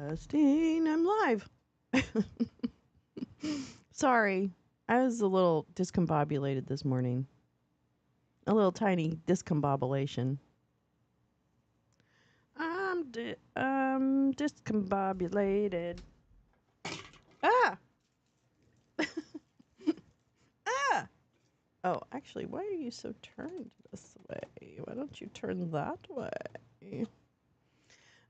Testing, I'm live. Sorry, I was a little discombobulated this morning. A little tiny discombobulation. I'm discombobulated. Ah! Ah! Oh, actually, why are you so turned this way? Why don't you turn that way?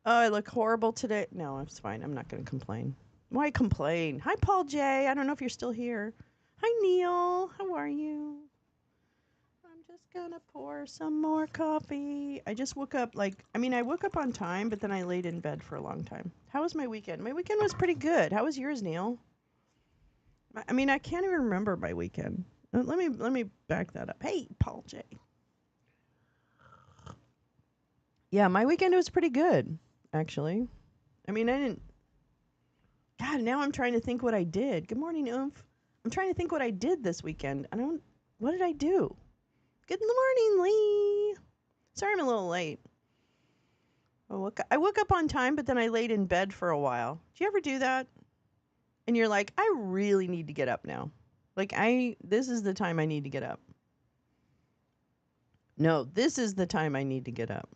Oh, I look horrible today. No, it's fine. I'm not going to complain. Why complain? Hi, Paul J. I don't know if you're still here. Hi, Neil. How are you? I'm just going to pour some more coffee. I just woke up I woke up on time, but then I laid in bed for a long time. How was my weekend? My weekend was pretty good. How was yours, Neil? I can't even remember my weekend. Let me back that up. Hey, Paul J. Yeah, my weekend was pretty good, actually. I didn't. God, now I'm trying to think what I did. Good morning, Oomph. I'm trying to think what I did this weekend. What did I do? Good morning, Lee. Sorry I'm a little late. I woke up on time, but then I laid in bed for a while. Do you ever do that? And you're like, I really need to get up now. This is the time I need to get up. No, this is the time I need to get up.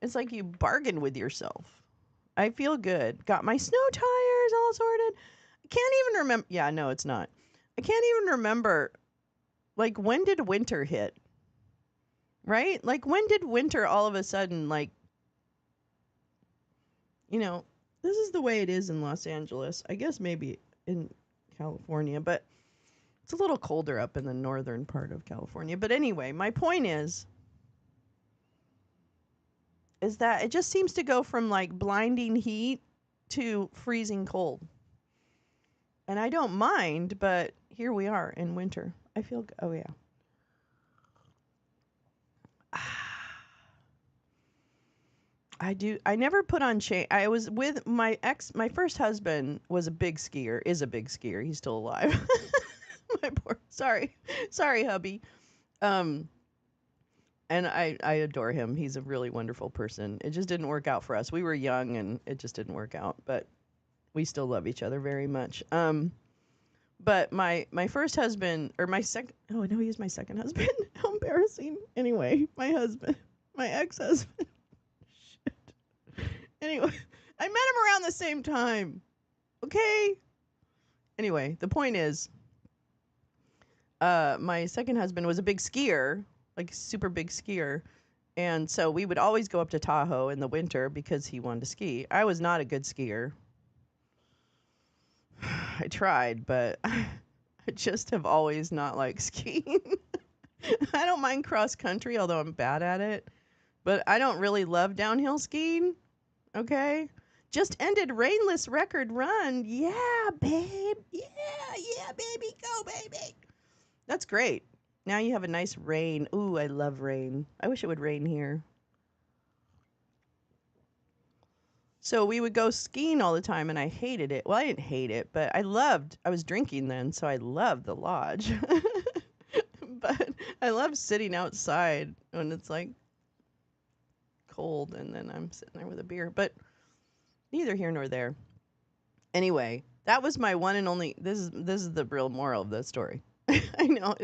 It's like you bargain with yourself. I feel good. Got my snow tires all sorted. I can't even remember. Yeah, no, it's not. I can't even remember. When did winter hit? Right? When did winter all of a sudden, this is the way it is in Los Angeles. I guess maybe in California, but it's a little colder up in the northern part of California. But anyway, my point is that it just seems to go from blinding heat to freezing cold. And I don't mind, but here we are in winter. I feel, oh yeah. I do. I never put on chain. I was with my first husband is a big skier. He's still alive. My poor, sorry, hubby. Um, and I adore him. He's a really wonderful person. It just didn't work out for us. We were young and it just didn't work out, but we still love each other very much. But my first husband, or my second, oh no, he is my second husband. How embarrassing. Anyway, my ex-husband. Anyway, I met him around the same time. Okay? Anyway, the point is, my second husband was a big skier, super big skier. And so we would always go up to Tahoe in the winter because he wanted to ski. I was not a good skier. I tried, but I just have always not liked skiing. I don't mind cross country, although I'm bad at it. But I don't really love downhill skiing. Okay? Just ended rainless record run. Yeah, babe. Yeah, baby. Go, baby. That's great. Now you have a nice rain. Ooh, I love rain. I wish it would rain here. So we would go skiing all the time, and I hated it. Well, I didn't hate it, but I was drinking then, so I loved the lodge. But I love sitting outside when it's cold, and then I'm sitting there with a beer. But neither here nor there. Anyway, that was my one and only. This is the real moral of the story. I know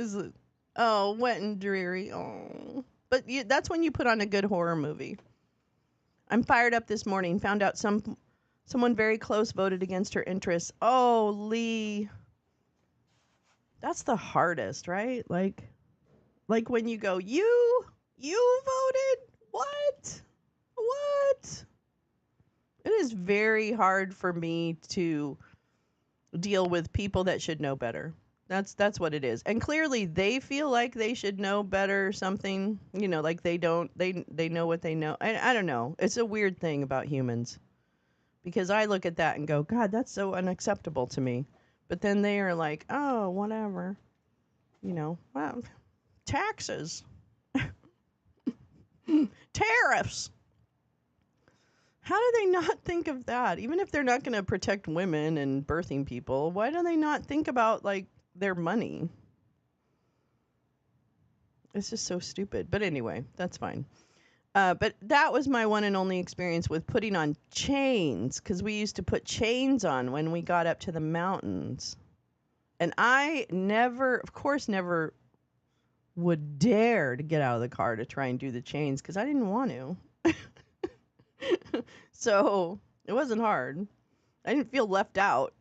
wet and dreary. Oh, but that's when you put on a good horror movie. I'm fired up this morning. Found out someone very close voted against her interests. Oh, Lee. That's the hardest, right? Like when you go, you voted? What? It is very hard for me to deal with people that should know better. That's what it is. And clearly they feel like they should know better or something, like they don't, they know what they know. I don't know. It's a weird thing about humans because I look at that and go, God, that's so unacceptable to me. But then they are like, oh, whatever, well, taxes, tariffs. How do they not think of that? Even if they're not going to protect women and birthing people, why do they not think about their money? It's just so stupid. But anyway, that's fine. But that was my one and only experience with putting on chains, because we used to put chains on when we got up to the mountains. And I never, of course, never would dare to get out of the car to try and do the chains because I didn't want to. So it wasn't hard. I didn't feel left out,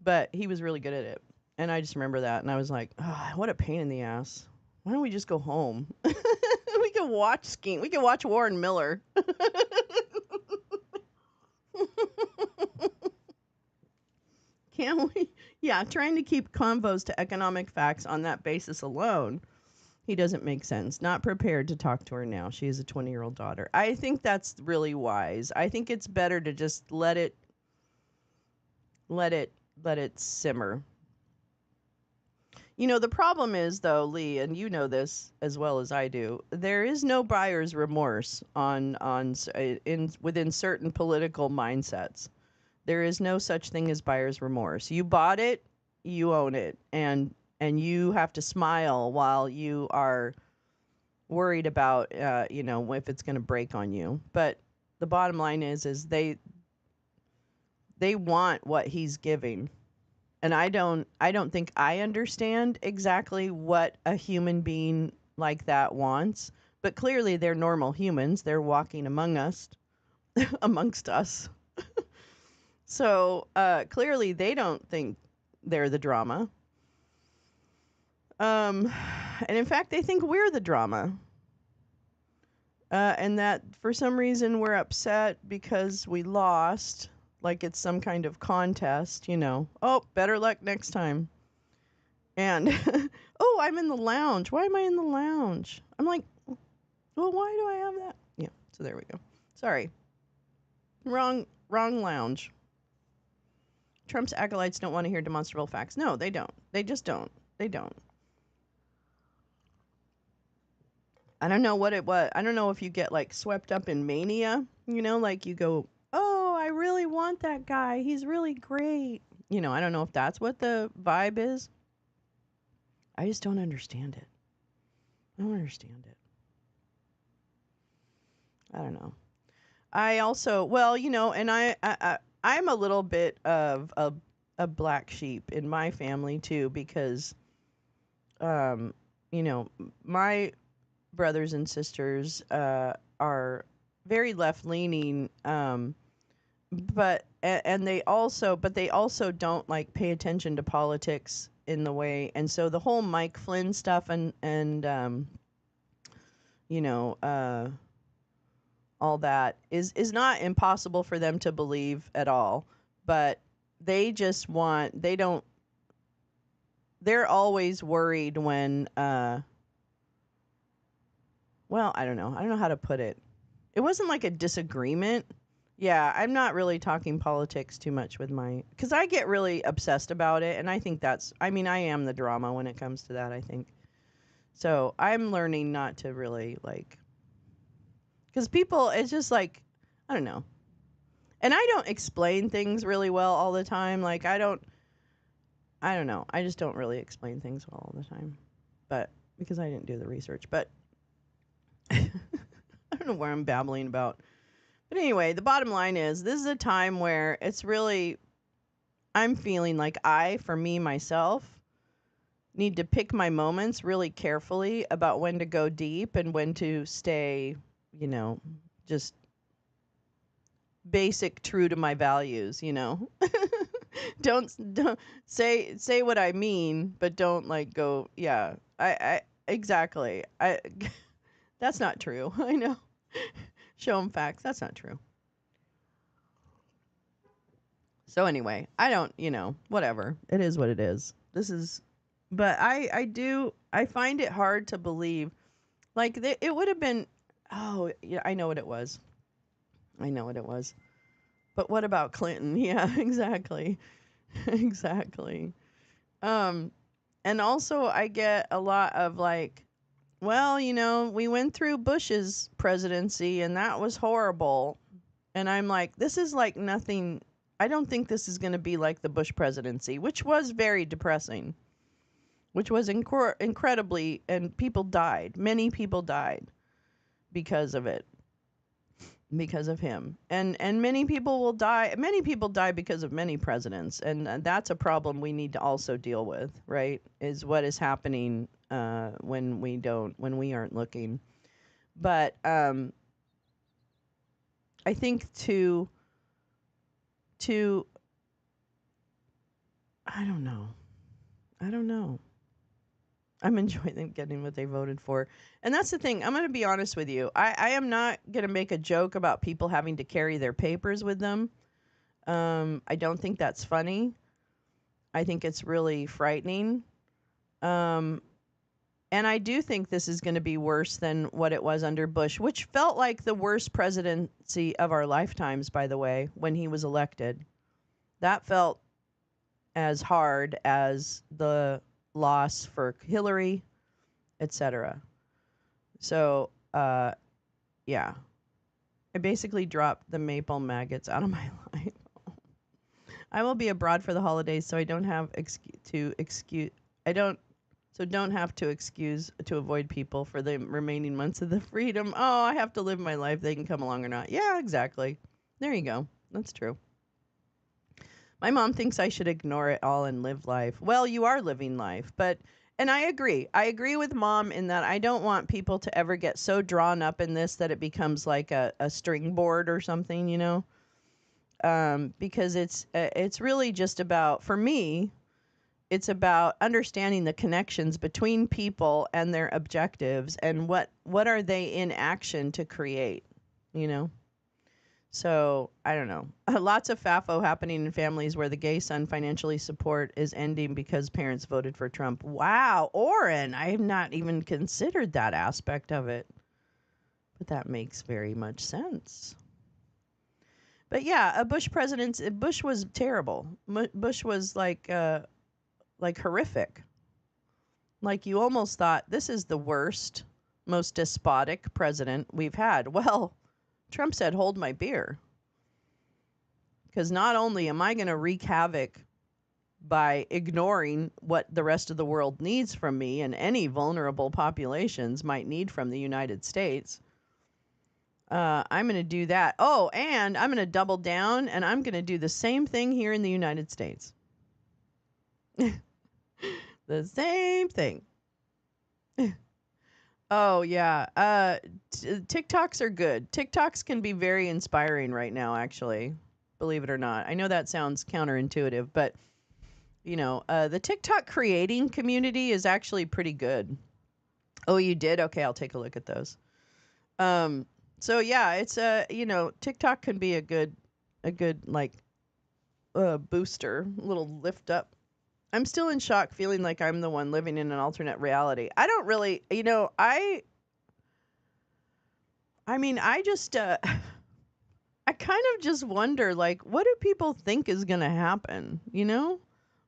but he was really good at it. And I just remember that. And I was like, oh, what a pain in the ass. Why don't we just go home? We could watch skiing. We could watch Warren Miller. Can't we? Yeah, trying to keep convos to economic facts on that basis alone, he doesn't make sense. Not prepared to talk to her now. She has a 20-year-old daughter. I think that's really wise. I think it's better to just let it simmer. You know, the problem is, though, Lee, and you know this as well as I do, there is no buyer's remorse within certain political mindsets. There is no such thing as buyer's remorse. You bought it, you own it, and you have to smile while you are worried about, if it's going to break on you. But the bottom line is they want what he's giving. And I don't think I understand exactly what a human being like that wants, but clearly they're normal humans. They're walking amongst us. So clearly they don't think they're the drama. And in fact, they think we're the drama. And that for some reason we're upset because we lost. Like it's some kind of contest, Oh, better luck next time. And, oh, I'm in the lounge. Why am I in the lounge? I'm like, well, why do I have that? Yeah, so there we go. Sorry. Wrong lounge. Trump's acolytes don't want to hear demonstrable facts. No, they don't. They just don't. They don't. I don't know what it was. I don't know if you get, like, swept up in mania, like you go, oh, I really want that guy. He's really great. I don't know if that's what the vibe is. I just don't understand it. I don't understand it. I don't know. I also, well, and I'm a little bit of a black sheep in my family too, because, my brothers and sisters are very left leaning, but they also don't like pay attention to politics in the way, and so the whole Mike Flynn stuff and all that is not impossible for them to believe at all, but they're always worried when well, I don't know how to put it. It wasn't like a disagreement. Yeah, I'm not really talking politics too much with because I get really obsessed about it, and I think I am the drama when it comes to that, I think. So I'm learning not to really, because people, it's just like, I don't know. And I don't explain things really well all the time. Like, I don't know. I just don't really explain things well all the time. But, because I didn't do the research. But, I don't know where I'm babbling about. But anyway, the bottom line is, this is a time where it's really, I'm feeling like for me, myself, need to pick my moments really carefully about when to go deep and when to stay, just basic, true to my values, don't say what I mean, but don't go, yeah, I exactly. That's not true. I know. Show them facts. That's not true. So anyway, I don't, whatever. It is what it is. But I find it hard to believe, it would have been, oh, yeah, I know what it was. But what about Clinton? Yeah, exactly. Exactly. And also I get a lot of well, we went through Bush's presidency and that was horrible. And I'm like, this is nothing. I don't think this is going to be like the Bush presidency, which was very depressing, which was incredibly, and people died. Many people died. because of it, because of him. And many people will die. Many people die because of many presidents, and that's a problem we need to also deal with, right? Is what is happening when we aren't looking. But I think to I don't know. I'm enjoying them getting what they voted for. And that's the thing. I'm going to be honest with you. I am not going to make a joke about people having to carry their papers with them. I don't think that's funny. I think it's really frightening. And I do think this is going to be worse than what it was under Bush, which felt like the worst presidency of our lifetimes, by the way, when he was elected. That felt as hard as the loss for Hillary, etc. So, yeah. I basically dropped the maple maggots out of my life. I will be abroad for the holidays, so I don't have don't have to excuse to avoid people for the remaining months of the freedom. Oh, I have to live my life. They can come along or not. Yeah, exactly. There you go. That's true. My mom thinks I should ignore it all and live life. Well, you are living life, and I agree. I agree with Mom in that I don't want people to ever get so drawn up in this that it becomes like a string board or something, because it's really just about, for me, it's about understanding the connections between people and their objectives and what are they in action to create, So, I don't know. Lots of FAFO happening in families where the gay son financially support is ending because parents voted for Trump. Wow, Oren, I have not even considered that aspect of it. But that makes very much sense. But yeah, Bush was terrible. Bush was like horrific. Like you almost thought, this is the worst, most despotic president we've had. Well, Trump said, hold my beer. Because not only am I going to wreak havoc by ignoring what the rest of the world needs from me and any vulnerable populations might need from the United States, I'm going to do that. Oh, and I'm going to double down and I'm going to do the same thing here in the United States. The same thing. Oh, yeah. TikToks are good. TikToks can be very inspiring right now, actually, believe it or not. I know that sounds counterintuitive, but, the TikTok creating community is actually pretty good. Oh, you did? Okay, I'll take a look at those. So, yeah, it's, TikTok can be a good booster, a little lift up. I'm still in shock feeling like I'm the one living in an alternate reality. I don't really, I just, I kind of just wonder, like, what do people think is going to happen,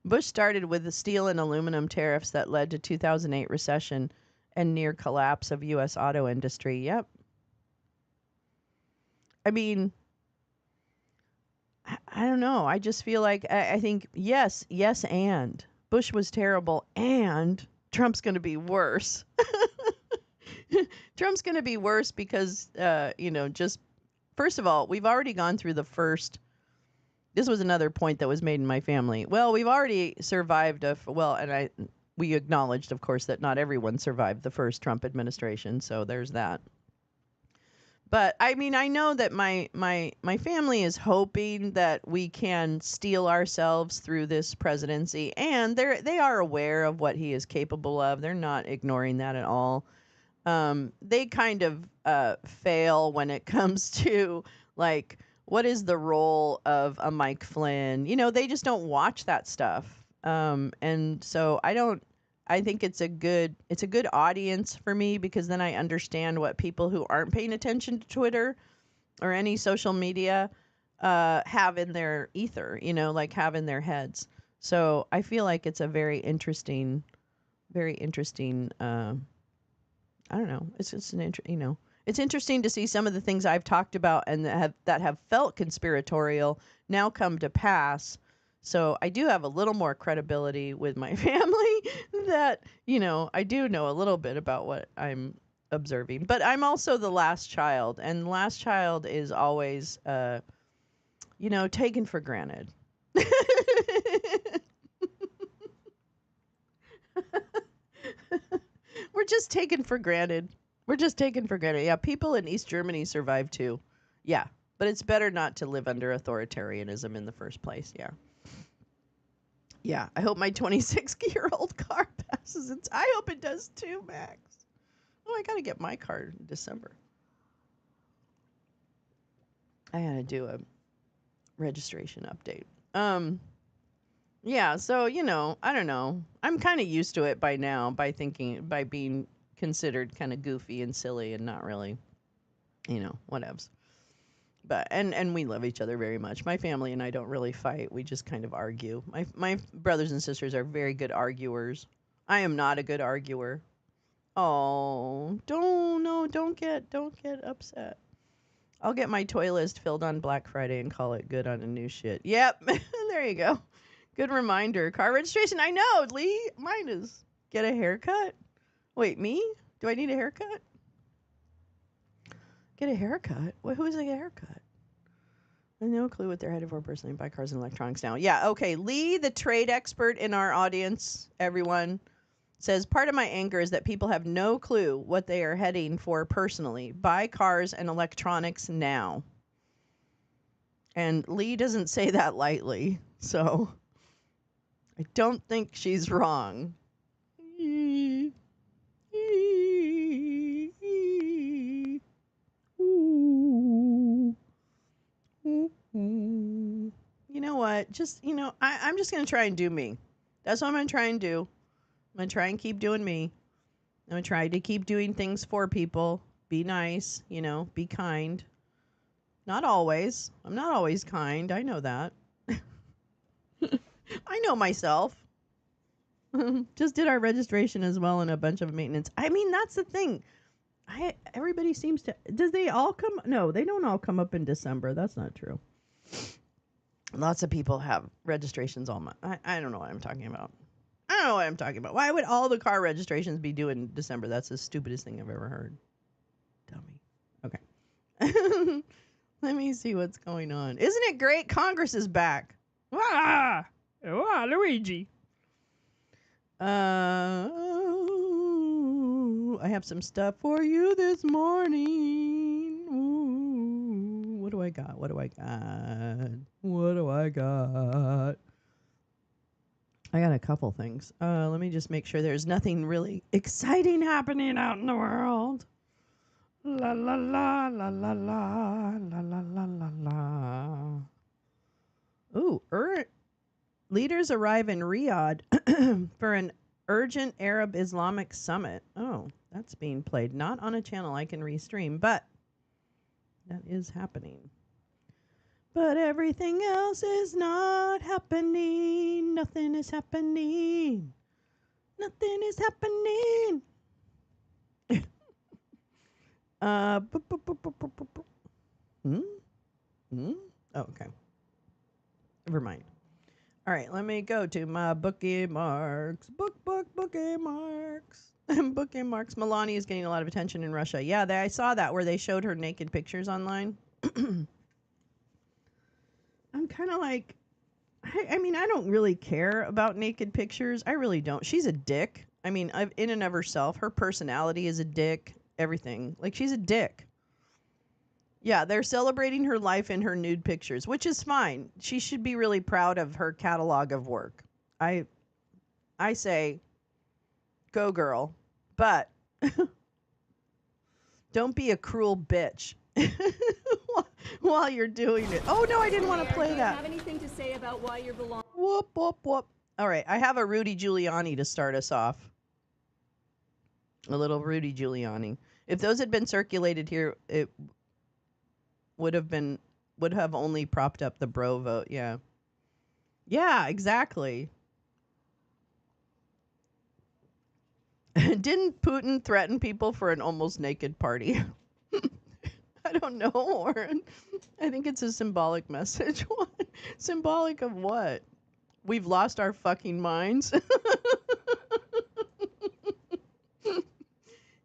Bush started with the steel and aluminum tariffs that led to 2008 recession and near collapse of U.S. auto industry. Yep. I mean, I don't know. I just feel like I think yes, and Bush was terrible, and Trump's going to be worse. Trump's going to be worse because, just first of all, we've already gone through the first. This was another point that was made in my family. Well, we've already survived we acknowledged, of course, that not everyone survived the first Trump administration. So there's that. But I mean, I know that my family is hoping that we can steel ourselves through this presidency, and they are aware of what he is capable of. They're not ignoring that at all. They kind of fail when it comes to like what is the role of a Mike Flynn. They just don't watch that stuff. And so I think it's a good audience for me because then I understand what people who aren't paying attention to Twitter or any social media have in their ether, have in their heads. So I feel like it's a very interesting I don't know. It's just it's interesting to see some of the things I've talked about and that have felt conspiratorial now come to pass. So I do have a little more credibility with my family that, I do know a little bit about what I'm observing. But I'm also the last child, and the last child is always, taken for granted. We're just taken for granted. We're just taken for granted. Yeah, people in East Germany survive too. Yeah, but it's better not to live under authoritarianism in the first place. Yeah. Yeah, I hope my 26-year-old car passes it. I hope it does too, Max. Oh, I got to get my car in December. I got to do a registration update. Yeah, so, I don't know. I'm kind of used to it by now by being considered kind of goofy and silly and not really, whatevs. But and we love each other very much. My family and I don't really fight. We just kind of argue. My brothers and sisters are very good arguers. I am not a good arguer. Oh, don't get upset. I'll get my toy list filled on Black Friday and call it good on a new shit. Yep, there you go. Good reminder. Car registration. I know, Lee. Mine is get a haircut. Wait, me? Do I need a haircut? Get a haircut? Who's a haircut? I have no clue what they're headed for personally. Buy cars and electronics now. Yeah, okay. Lee, the trade expert in our audience, everyone, says part of my anger is that people have no clue what they are heading for personally. Buy cars and electronics now. And Lee doesn't say that lightly, so I don't think she's wrong. You know what? I'm just going to try and do me. That's what I'm going to try and do. I'm going to try and keep doing me. I'm going to try to keep doing things for people. Be nice, be kind. Not always. I'm not always kind. I know that. I know myself. Just did our registration as well and a bunch of maintenance. I mean, that's the thing. Everybody seems to... Does they all come... No, they don't all come up in December. That's not true. Lots of people have registrations all month. I don't know what I'm talking about. I don't know what I'm talking about. Why would all the car registrations be due in December? That's the stupidest thing I've ever heard. Dummy. Okay. Let me see what's going on. Isn't it great? Congress is back. Wow, Luigi. I have some stuff for you this morning. Ooh, what do I got? I got a couple things. Let me just make sure there's nothing really exciting happening out in the world. La la la la la la la la la la la. Ooh, leaders arrive in Riyadh for an urgent Arab Islamic summit. Oh, that's being played. Not on a channel I can restream, but that is happening. But everything else is not happening. Nothing is happening. Nothing is happening. Oh, okay. Never mind. All right, let me go to my bookmarks. Bookmarks. Bookmarks. Melania is getting a lot of attention in Russia. Yeah, I saw that where they showed her naked pictures online. I'm kind of like, I mean, I don't really care about naked pictures. I really don't. She's a dick. I mean, in and of herself, her personality is a dick. Everything. Like, she's a dick. Yeah, they're celebrating her life in her nude pictures, which is fine. She should be really proud of her catalog of work. I say, go girl. But don't be a cruel bitch while you're doing it. Oh, no, I didn't want to play that. Do you have anything to say about why you're belonging? Whoop, whoop, whoop. All right, I have a Rudy Giuliani to start us off. A little Rudy Giuliani. If those had been circulated here, it would have only propped up the bro vote. Yeah. Yeah, exactly. Didn't Putin threaten people for an almost naked party? I don't know, Warren. I think it's a symbolic message. What? Symbolic of what? We've lost our fucking minds.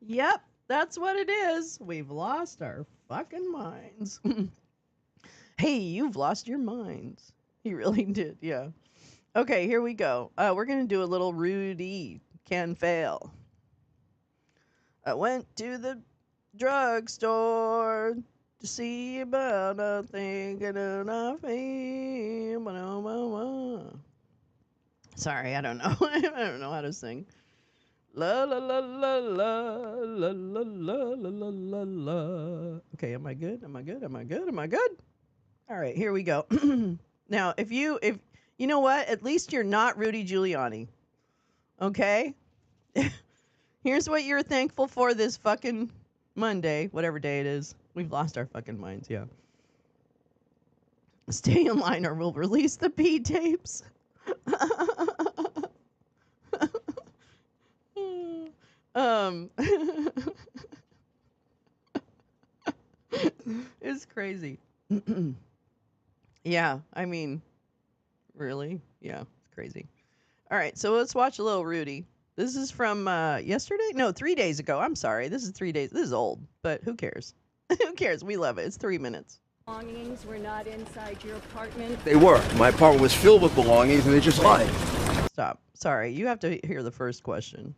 Yep. That's what it is. We've lost our fucking minds. Hey, you've lost your minds. He really did, yeah. Okay, here we go. We're going to do a little Rudy can fail. I went to the drugstore to see about a thing and nothing. Sorry, I don't know. I don't know how to sing. La la la la la la la la la la la. Okay, am I good? Am I good? Am I good? Am I good? All right, here we go. Now, if you know what, at least you're not Rudy Giuliani. Okay? Here's what you're thankful for this fucking Monday, whatever day it is. We've lost our fucking minds, yeah. Stay in line or we'll release the P tapes. It's crazy. Yeah, I mean, really? Yeah, it's crazy. All right, so let's watch a little Rudy. This is from yesterday? No, 3 days ago. I'm sorry. This is 3 days. This is old, but who cares? Who cares? We love it. It's 3 minutes. Belongings were not inside your apartment. They were. My apartment was filled with belongings, and they just lied. Stop. Sorry. You have to hear the first question.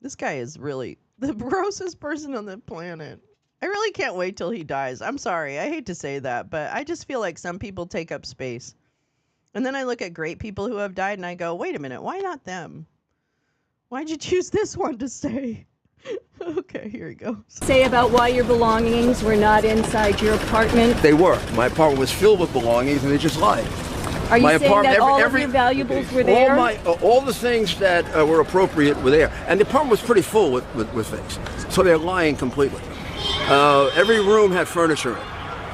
This guy is really the grossest person on the planet. I really can't wait till he dies. I'm sorry. I hate to say that, but I just feel like some people take up space. And then I look at great people who have died and I go, wait a minute, why not them? Why'd you choose this one to stay? Okay, here he goes. Say about why your belongings were not inside your apartment. They were. My apartment was filled with belongings, and they just lied. Are you My saying that all of your valuables were there? All the things that were appropriate were there. And the apartment was pretty full with things. So they're lying completely. Every room had furniture in it.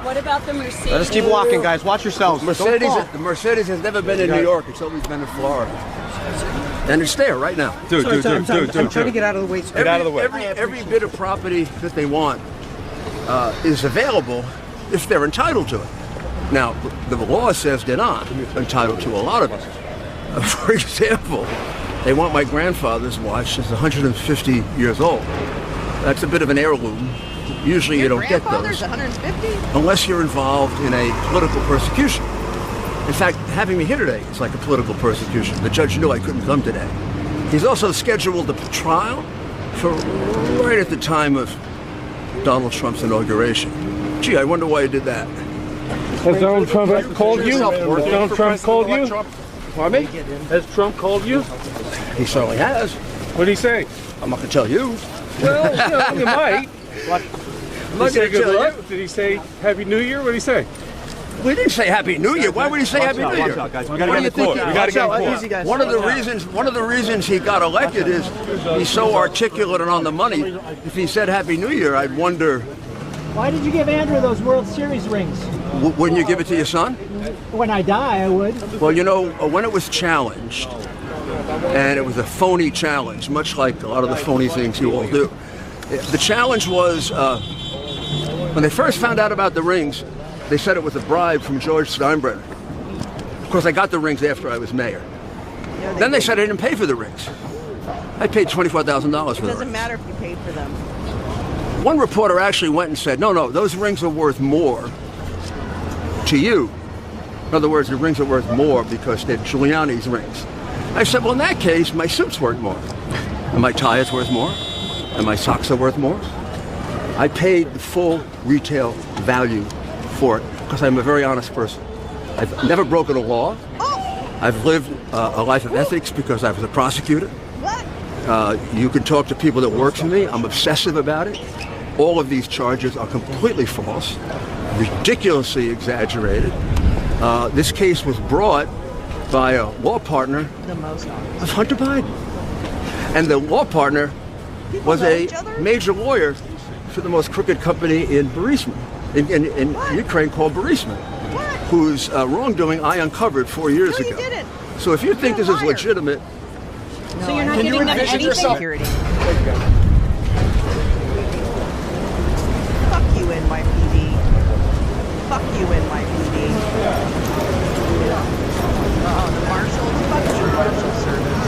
What about the Mercedes? Let us keep walking, guys. Watch yourselves. The Mercedes has never been in New York. It's always been in Florida. And it's there right now. Dude. I'm trying to get out of the way. Get out of the way. Every bit of property that they want is available if they're entitled to it. Now, the law says they're not entitled to a lot of it. For example, they want my grandfather's watch. It's 150 years old. That's a bit of an heirloom. Usually you don't get those 150? unless you're involved in a political persecution. In fact, having me here today is like a political persecution. The judge knew I couldn't come today. He's also scheduled a trial for right at the time of Donald Trump's inauguration. Gee, I wonder why he did that. Has Donald Trump called you? Has Donald Trump called you? Pardon me? Has Trump called you? He certainly has. What did he say? I'm not going to tell you. Well, you might. I'm not going to tell you. Did he say Happy New Year? What did he say? We didn't say Happy New Year. Why would he say Happy New Year? We gotta get in court. We gotta get in court. One of the reasons he got elected is he's so articulate and on the money. If he said Happy New Year, I'd wonder, Why did you give Andrew those World Series rings? wouldn't you give it to your son? When I die, I would. Well, you know, when it was challenged, and it was a phony challenge, much like a lot of the phony things you all do. The challenge was, when they first found out about the rings, they said it was a bribe from George Steinbrenner. Of course, I got the rings after I was mayor. Then they said I didn't pay for the rings. I paid $24,000 for the rings. It doesn't matter if you paid for them. One reporter actually went and said, no, those rings are worth more to you. In other words, the rings are worth more because they're Giuliani's rings. I said, well, in that case, my suit's worth more. And my tie is worth more. And my socks are worth more. I paid the full retail value for it because I'm a very honest person. I've never broken a law. I've lived a life of ethics because I was a prosecutor. You can talk to people that work for me. I'm obsessive about it. All of these charges are completely false, ridiculously exaggerated. This case was brought by a law partner of Hunter Biden. And the law partner was a major lawyer for the most crooked company in Burisma, in Ukraine called Burisma, whose wrongdoing I uncovered 4 years ago. Didn't. So if you think this is legitimate, So you're not giving them anything? Security. Fuck you, NYPD. Fuck you, NYPD. The marshals. Fuck you, marshal service.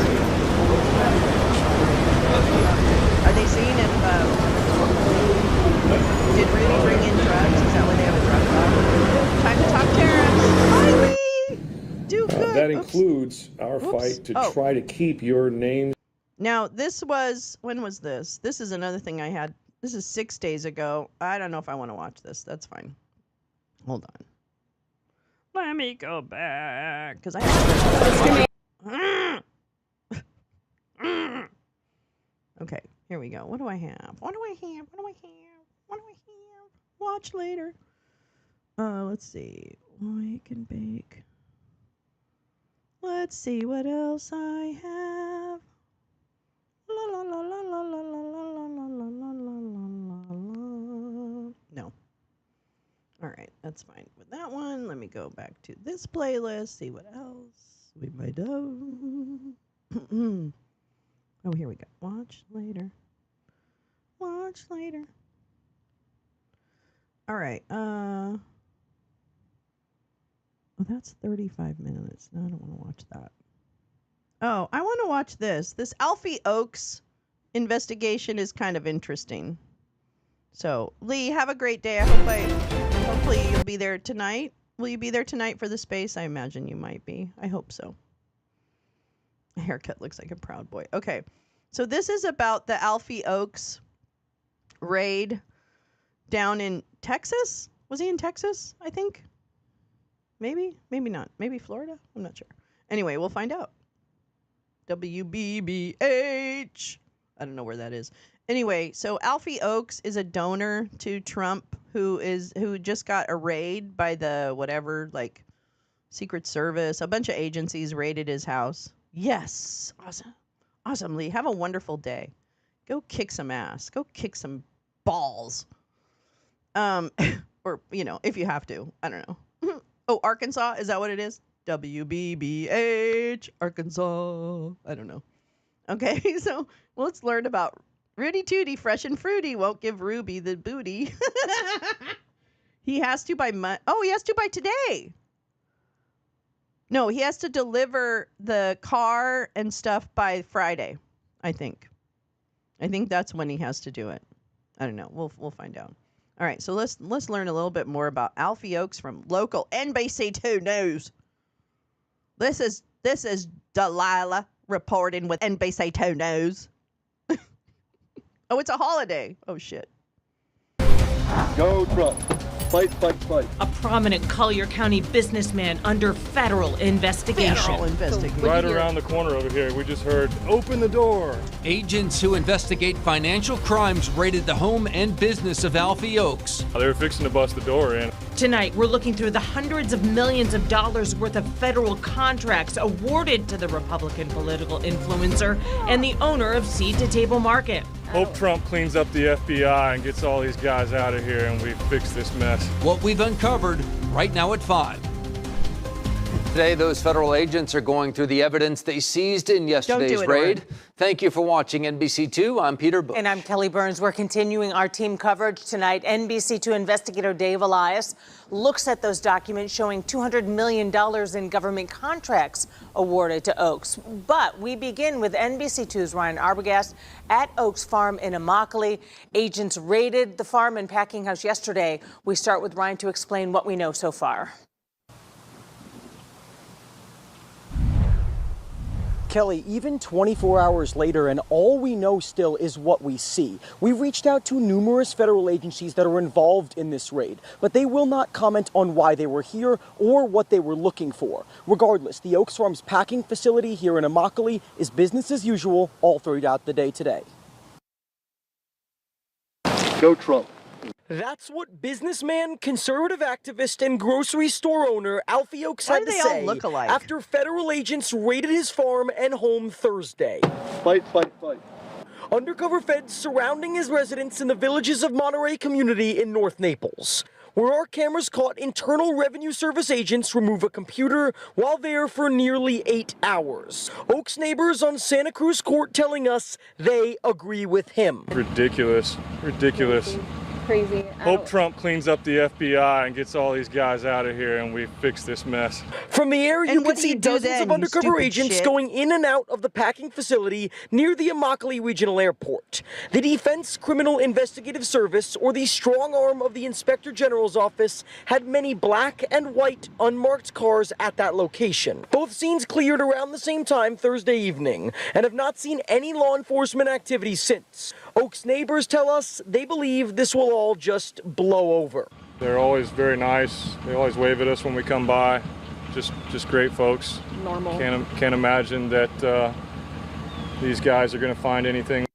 that includes our fight to try to keep your name. Now, this was, when was this? This is another thing I had. This is 6 days ago. I don't know if I want to watch this. That's fine. Hold on. Let me go back. Because I Okay, here we go. What do I have? What do I have? What do I have? What do I have? Watch later. Let's see. Wake and bake. Let's see what else I have. La la la la la la la la la la la la la la. No. All right, that's fine with that one. Let me go back to this playlist. See what else we might have. Oh, here we go. Watch later. Watch later. All right. Well, that's 35 minutes. No, I don't want to watch that. Oh, I want to watch this. This Alfie Oakes investigation is kind of interesting. So, Lee, have a great day. Hopefully you'll be there tonight. Will you be there tonight for the space? I imagine you might be. I hope so. Haircut looks like a proud boy. Okay. So this is about the Alfie Oakes raid down in Texas. Was he in Texas, I think? Maybe not. Maybe Florida? I'm not sure. Anyway, we'll find out. WBBH. I don't know where that is. Anyway, so Alfie Oakes is a donor to Trump who just got a raid by the whatever, like Secret Service. A bunch of agencies raided his house. Yes. Awesome, Lee. Have a wonderful day. Go kick some ass. Go kick some balls. Or, if you have to. I don't know. Oh, Arkansas? Is that what it is? WBBH, Arkansas. I don't know. Okay, so let's learn about Rudy Tooty, fresh and fruity, won't give Ruby the booty. He has to by he has to by today. No, he has to deliver the car and stuff by Friday, I think. I think that's when he has to do it. I don't know. We'll find out. All right, so let's learn a little bit more about Alfie Oakes from local NBC2 News. This is Delilah reporting with NBC2 News. Oh, it's a holiday. Oh shit. Go Trump. Fight, fight, fight. A prominent Collier County businessman under federal investigation. Right around the corner over here, we just heard, open the door. Agents who investigate financial crimes raided the home and business of Alfie Oakes. They were fixing to bust the door in. Tonight, we're looking through the hundreds of millions of dollars worth of federal contracts awarded to the Republican political influencer and the owner of Seed to Table Market. Hope Trump cleans up the FBI and gets all these guys out of here and we fix this mess. What we've uncovered right now at 5. Today, those federal agents are going through the evidence they seized in yesterday's raid. Thank you for watching NBC2. I'm Peter Bush. And I'm Kelly Burns. We're continuing our team coverage tonight. NBC2 investigator Dave Elias looks at those documents showing $200 million in government contracts awarded to Oakes. But we begin with NBC2's Ryan Arbogast at Oakes Farm in Immokalee. Agents raided the farm and packing house yesterday. We start with Ryan to explain what we know so far. Kelly, even 24 hours later, and all we know still is what we see. We've reached out to numerous federal agencies that are involved in this raid, but they will not comment on why they were here or what they were looking for. Regardless, the Oakes Farms packing facility here in Immokalee is business as usual all throughout the day today. Go Trump. That's what businessman, conservative activist, and grocery store owner Alfie Oakes had to say after federal agents raided his farm and home Thursday. Fight, fight, fight. Undercover feds surrounding his residence in the Villages of Monterey community in North Naples, where our cameras caught Internal Revenue Service agents remove a computer while there for nearly 8 hours. Oakes neighbors on Santa Cruz Court telling us they agree with him. Ridiculous. crazy. Hope Trump cleans up the FBI and gets all these guys out of here and we fix this mess. From the air, you And can what do see you do dozens then, of you undercover stupid agents shit? going in and out of the packing facility near the Immokalee Regional Airport. The Defense Criminal Investigative Service, or the strong arm of the Inspector General's office, had many black and white unmarked cars at that location. Both scenes cleared around the same time Thursday evening and have not seen any law enforcement activity since. Oaks neighbors tell us they believe this will all just blow over. They're always very nice. They always wave at us when we come by. Just great folks. Normal. Can't imagine that these guys are going to find anything.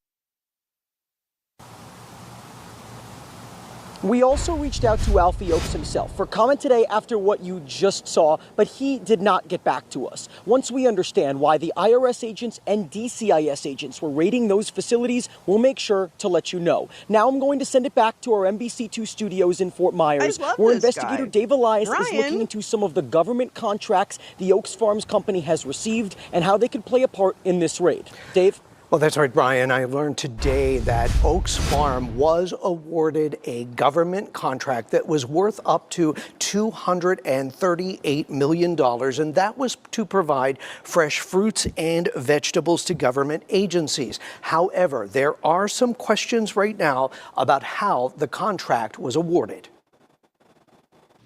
We also reached out to Alfie Oaks himself for comment today after what you just saw, but he did not get back to us. Once we understand why the IRS agents and DCIS agents were raiding those facilities, we'll make sure to let you know. Now I'm going to send it back to our NBC2 studios in Fort Myers, where investigator Dave Elias is looking into some of the government contracts the Oaks Farms Company has received and how they could play a part in this raid. Dave? Well, that's right, Brian. I learned today that Oaks Farm was awarded a government contract that was worth up to $238 million, and that was to provide fresh fruits and vegetables to government agencies. However, there are some questions right now about how the contract was awarded.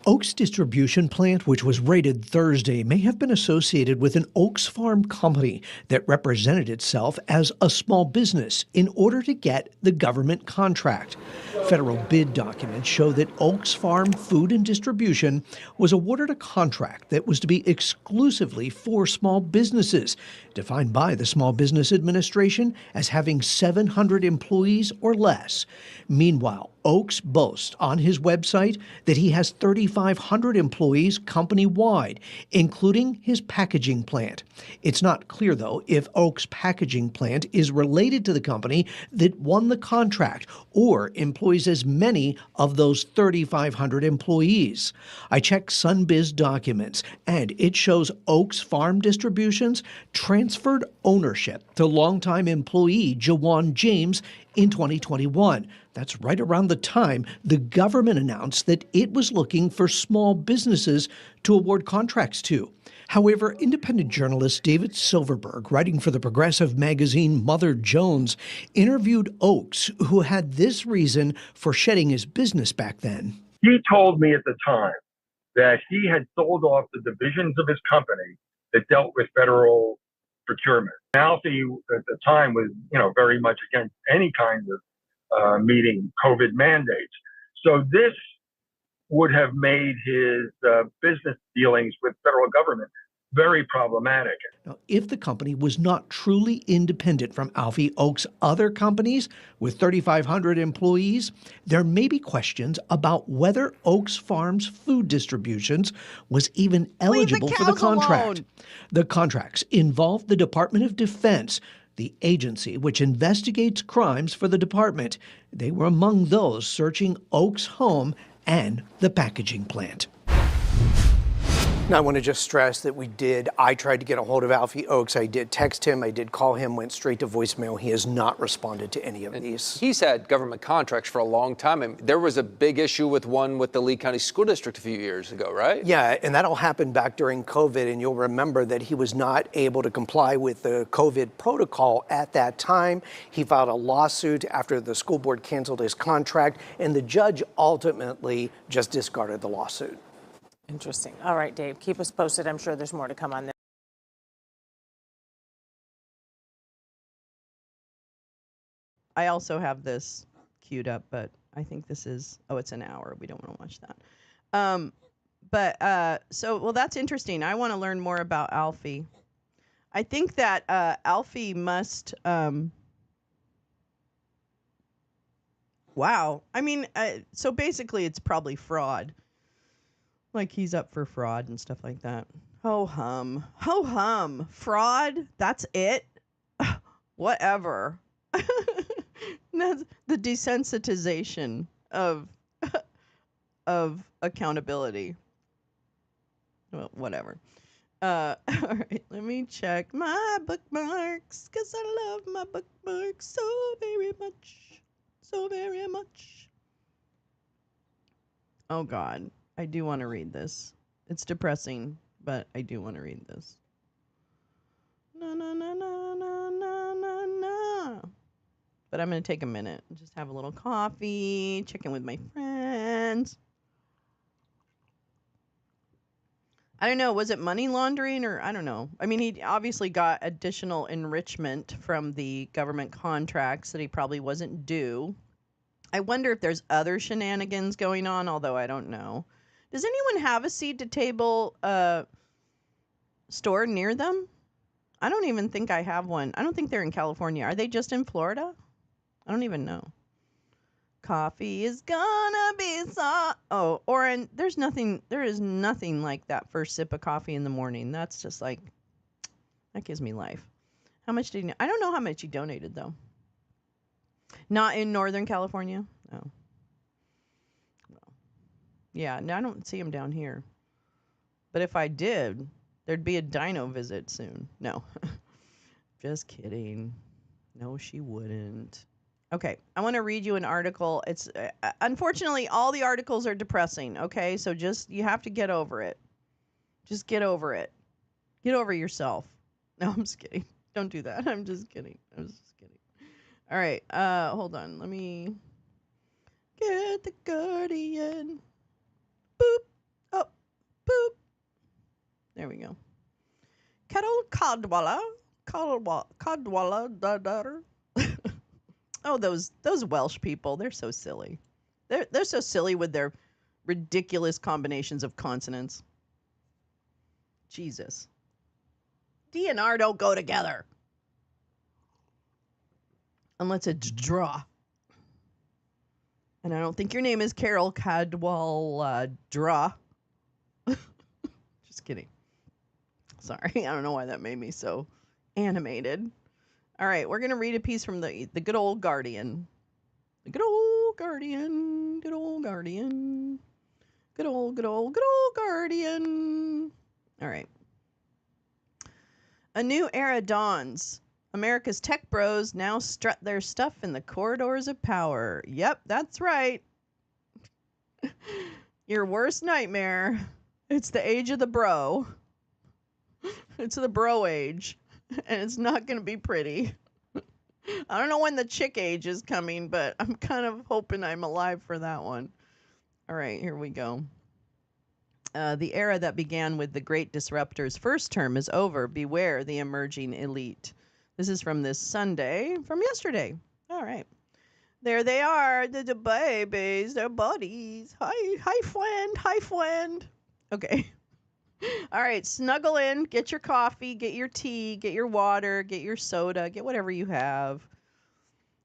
Oaks distribution plant, which was raided Thursday, may have been associated with an Oaks Farm company that represented itself as a small business in order to get the government contract. Federal bid documents show that Oaks Farm Food and Distribution was awarded a contract that was to be exclusively for small businesses, defined by the Small Business Administration as having 700 employees or less. Meanwhile, Oaks boasts on his website that he has 3,500 employees company-wide, including his packaging plant. It's not clear, though, if Oaks' packaging plant is related to the company that won the contract or employs as many of those 3,500 employees. I checked Sunbiz documents, and it shows Oaks Farm Distributions transferred ownership to longtime employee Jawan James in 2021. That's right around the time the government announced that it was looking for small businesses to award contracts to. However, independent journalist David Silverberg, writing for the progressive magazine Mother Jones, interviewed Oaks, who had this reason for shedding his business back then. He told me at the time that he had sold off the divisions of his company that dealt with federal procurement. Alfie at the time was, very much against any kind of meeting COVID mandates. So this would have made his business dealings with federal government very problematic. Now, if the company was not truly independent from Alfie Oaks' other companies with 3,500 employees, there may be questions about whether Oaks Farms Food Distributions was even eligible for the contract. Alone. The contracts involved the Department of Defense, the agency which investigates crimes for the department. They were among those searching Oaks' home and the packaging plant. Now, I want to just stress that I tried to get a hold of Alfie Oaks. I did text him, I did call him, went straight to voicemail. He has not responded to any of these. He's had government contracts for a long time. I mean, there was a big issue with one with the Lee County School District a few years ago, right? Yeah, and that all happened back during COVID, and you'll remember that he was not able to comply with the COVID protocol at that time. He filed a lawsuit after the school board canceled his contract, and the judge ultimately just discarded the lawsuit. Interesting. All right, Dave, keep us posted. I'm sure there's more to come on this. I also have this queued up, but I think this is, it's an hour. We don't want to watch that. So that's interesting. I want to learn more about Alfie. I think that Alfie must, wow. I mean, so basically it's probably fraud. Like he's up for fraud and stuff like that. Ho hum. Ho hum. Fraud? That's it? Whatever. That's the desensitization of accountability. Well, whatever. All right, let me check my bookmarks, because I love my bookmarks so very much. So very much. Oh, God. I do want to read this. It's depressing, but I do want to read this. No, no, no, no, no, no, no, no. But I'm going to take a minute and just have a little coffee, check in with my friends. I don't know. Was it money laundering or I don't know. I mean, he obviously got additional enrichment from the government contracts that he probably wasn't due. I wonder if there's other shenanigans going on, although I don't know. Does anyone have a seed-to-table store near them? I don't even think I have one. I don't think they're in California. Are they just in Florida? I don't even know. Coffee is gonna be Oh, Oren, there is nothing like that first sip of coffee in the morning. That's just like, that gives me life. How much did I don't know how much he donated, though. Not in Northern California? Oh. Well, yeah, no, I don't see him down here. But if I did, there'd be a dino visit soon. No. Just kidding. No, she wouldn't. Okay, I want to read you an article. It's unfortunately, all the articles are depressing, okay? So you have to get over it. Just get over it. Get over yourself. No, I'm just kidding. Don't do that. I'm just kidding. All right, hold on. Let me get the Guardian. Boop. Oh, boop. There we go. Kettle Cadwalla. Cadwalla. Oh, those Welsh people. They're so silly. They're so silly with their ridiculous combinations of consonants. Jesus. D and R don't go together. Unless it's draw. And I don't think your name is Carol Cadwal Draw. Just kidding. Sorry, I don't know why that made me so animated. All right, we're going to read a piece from the good old Guardian. The good old Guardian. Good old Guardian. Good old Guardian. All right. A new era dawns. America's tech bros now strut their stuff in the corridors of power. Yep, that's right. Your worst nightmare. It's the age of the bro. It's the bro age. And it's not going to be pretty. I don't know when the chick age is coming, but I'm kind of hoping I'm alive for that one. All right, here we go. The era that began with the great disruptor's first term is over. Beware the emerging elite. This is from this Sunday, from yesterday. All right. There they are, the babies, their buddies. Hi, friend. Okay. All right, snuggle in, get your coffee, get your tea, get your water, get your soda, get whatever you have.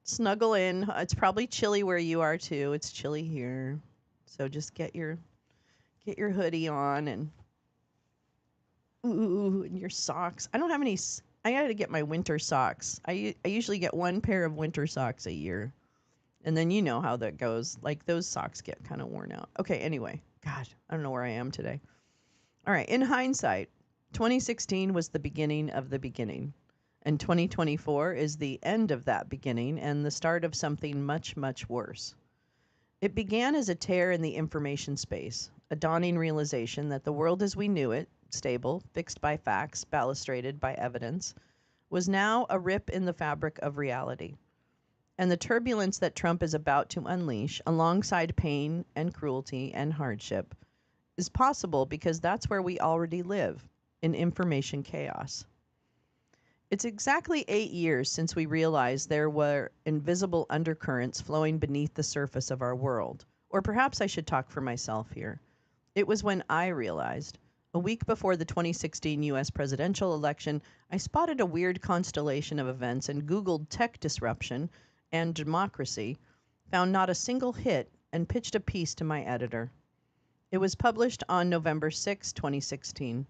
Snuggle in. It's probably chilly where you are too. It's chilly here. So just get your hoodie on and your socks. I don't have any. I got to get my winter socks. I usually get one pair of winter socks a year. And then you know how that goes. Like those socks get kind of worn out. Okay, anyway. God, I don't know where I am today. All right, in hindsight, 2016 was the beginning of the beginning, and 2024 is the end of that beginning and the start of something much, much worse. It began as a tear in the information space, a dawning realization that the world as we knew it, stable, fixed by facts, balustraded by evidence, was now a rip in the fabric of reality. And the turbulence that Trump is about to unleash, alongside pain and cruelty and hardship, is possible because that's where we already live, in information chaos. It's exactly 8 years since we realized there were invisible undercurrents flowing beneath the surface of our world. Or perhaps I should talk for myself here. It was when I realized, a week before the 2016 U.S. presidential election, I spotted a weird constellation of events and Googled tech disruption and democracy, found not a single hit, and pitched a piece to my editor. It was published on November 6, 2016.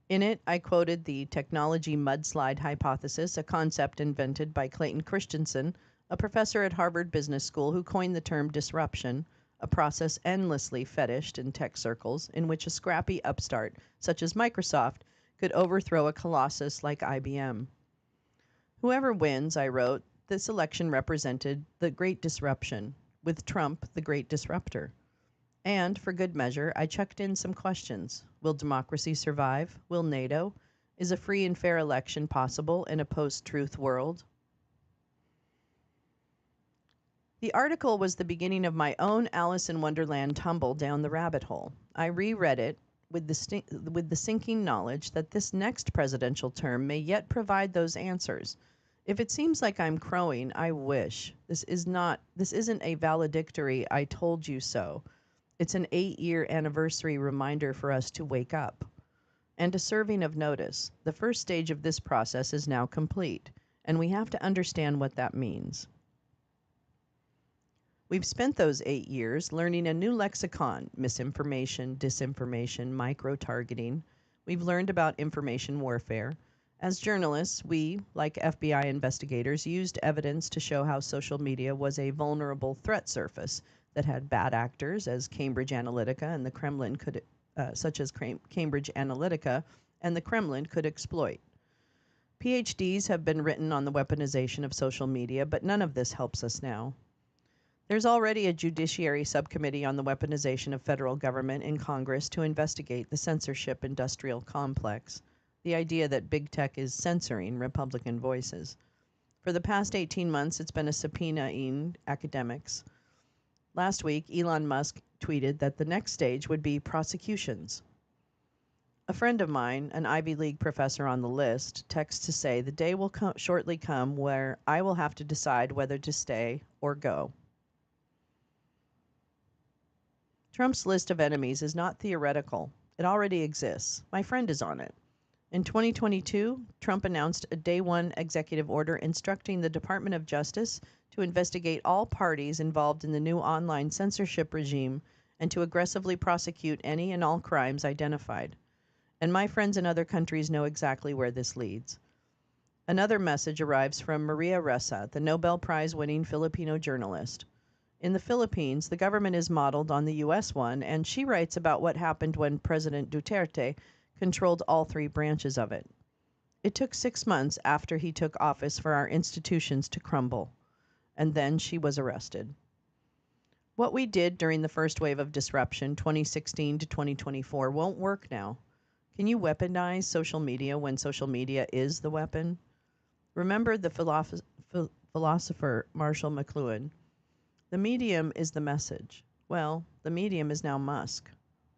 In it, I quoted the technology mudslide hypothesis, a concept invented by Clayton Christensen, a professor at Harvard Business School who coined the term disruption, a process endlessly fetished in tech circles in which a scrappy upstart, such as Microsoft, could overthrow a colossus like IBM. Whoever wins, I wrote, this election represented the great disruption, with Trump the great disruptor. And, for good measure, I chucked in some questions. Will democracy survive? Will NATO? Is a free and fair election possible in a post-truth world? The article was the beginning of my own Alice in Wonderland tumble down the rabbit hole. I reread it with the sinking knowledge that this next presidential term may yet provide those answers. If it seems like I'm crowing, I wish. This isn't a valedictory, I told you so. It's an 8-year anniversary reminder for us to wake up. And a serving of notice. The first stage of this process is now complete, and we have to understand what that means. We've spent those 8 years learning a new lexicon: misinformation, disinformation, micro-targeting. We've learned about information warfare. As journalists, we, like FBI investigators, used evidence to show how social media was a vulnerable threat surface that had bad actors, as Cambridge Analytica and the Kremlin could, Cambridge Analytica and the Kremlin could exploit. PhDs have been written on the weaponization of social media, but none of this helps us now. There's already a judiciary subcommittee on the weaponization of federal government in Congress to investigate the censorship industrial complex, the idea that big tech is censoring Republican voices. For the past 18 months, it's been a subpoenaing academics. Last week, Elon Musk tweeted that the next stage would be prosecutions. A friend of mine, an Ivy League professor on the list, texts to say the day will shortly come where I will have to decide whether to stay or go. Trump's list of enemies is not theoretical. It already exists. My friend is on it. In 2022, Trump announced a day one executive order instructing the Department of Justice to investigate all parties involved in the new online censorship regime and to aggressively prosecute any and all crimes identified. And my friends in other countries know exactly where this leads. Another message arrives from Maria Ressa, the Nobel Prize-winning Filipino journalist. In the Philippines, the government is modeled on the U.S. one, and she writes about what happened when President Duterte controlled all 3 branches of it. It took 6 months after he took office for our institutions to crumble, and then she was arrested. What we did during the first wave of disruption, 2016 to 2024, won't work now. Can you weaponize social media when social media is the weapon? Remember the philosopher Marshall McLuhan. The medium is the message. Well, the medium is now Musk.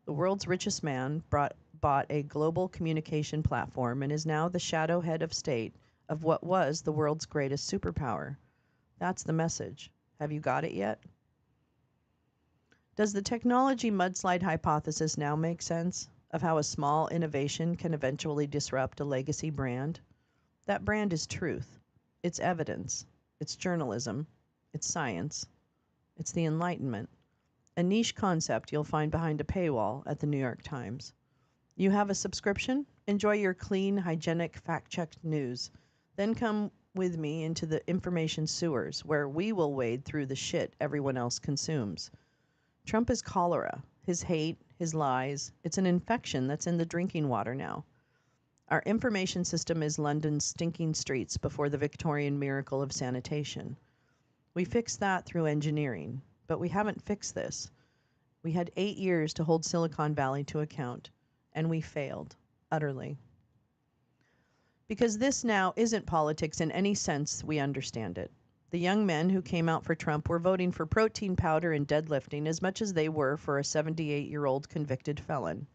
The world's richest man bought a global communication platform and is now the shadow head of state of what was the world's greatest superpower. That's the message. Have you got it yet? Does the technology mudslide hypothesis now make sense of how a small innovation can eventually disrupt a legacy brand? That brand is truth. It's evidence. It's journalism. It's science. It's the Enlightenment, a niche concept you'll find behind a paywall at the New York Times. You have a subscription? Enjoy your clean, hygienic, fact-checked news. Then come with me into the information sewers, where we will wade through the shit everyone else consumes. Trump is cholera. His hate, his lies, it's an infection that's in the drinking water now. Our information system is London's stinking streets before the Victorian miracle of sanitation. We fixed that through engineering, but we haven't fixed this. We had 8 years to hold Silicon Valley to account, and we failed, utterly. Because this now isn't politics in any sense we understand it. The young men who came out for Trump were voting for protein powder and deadlifting as much as they were for a 78-year-old convicted felon.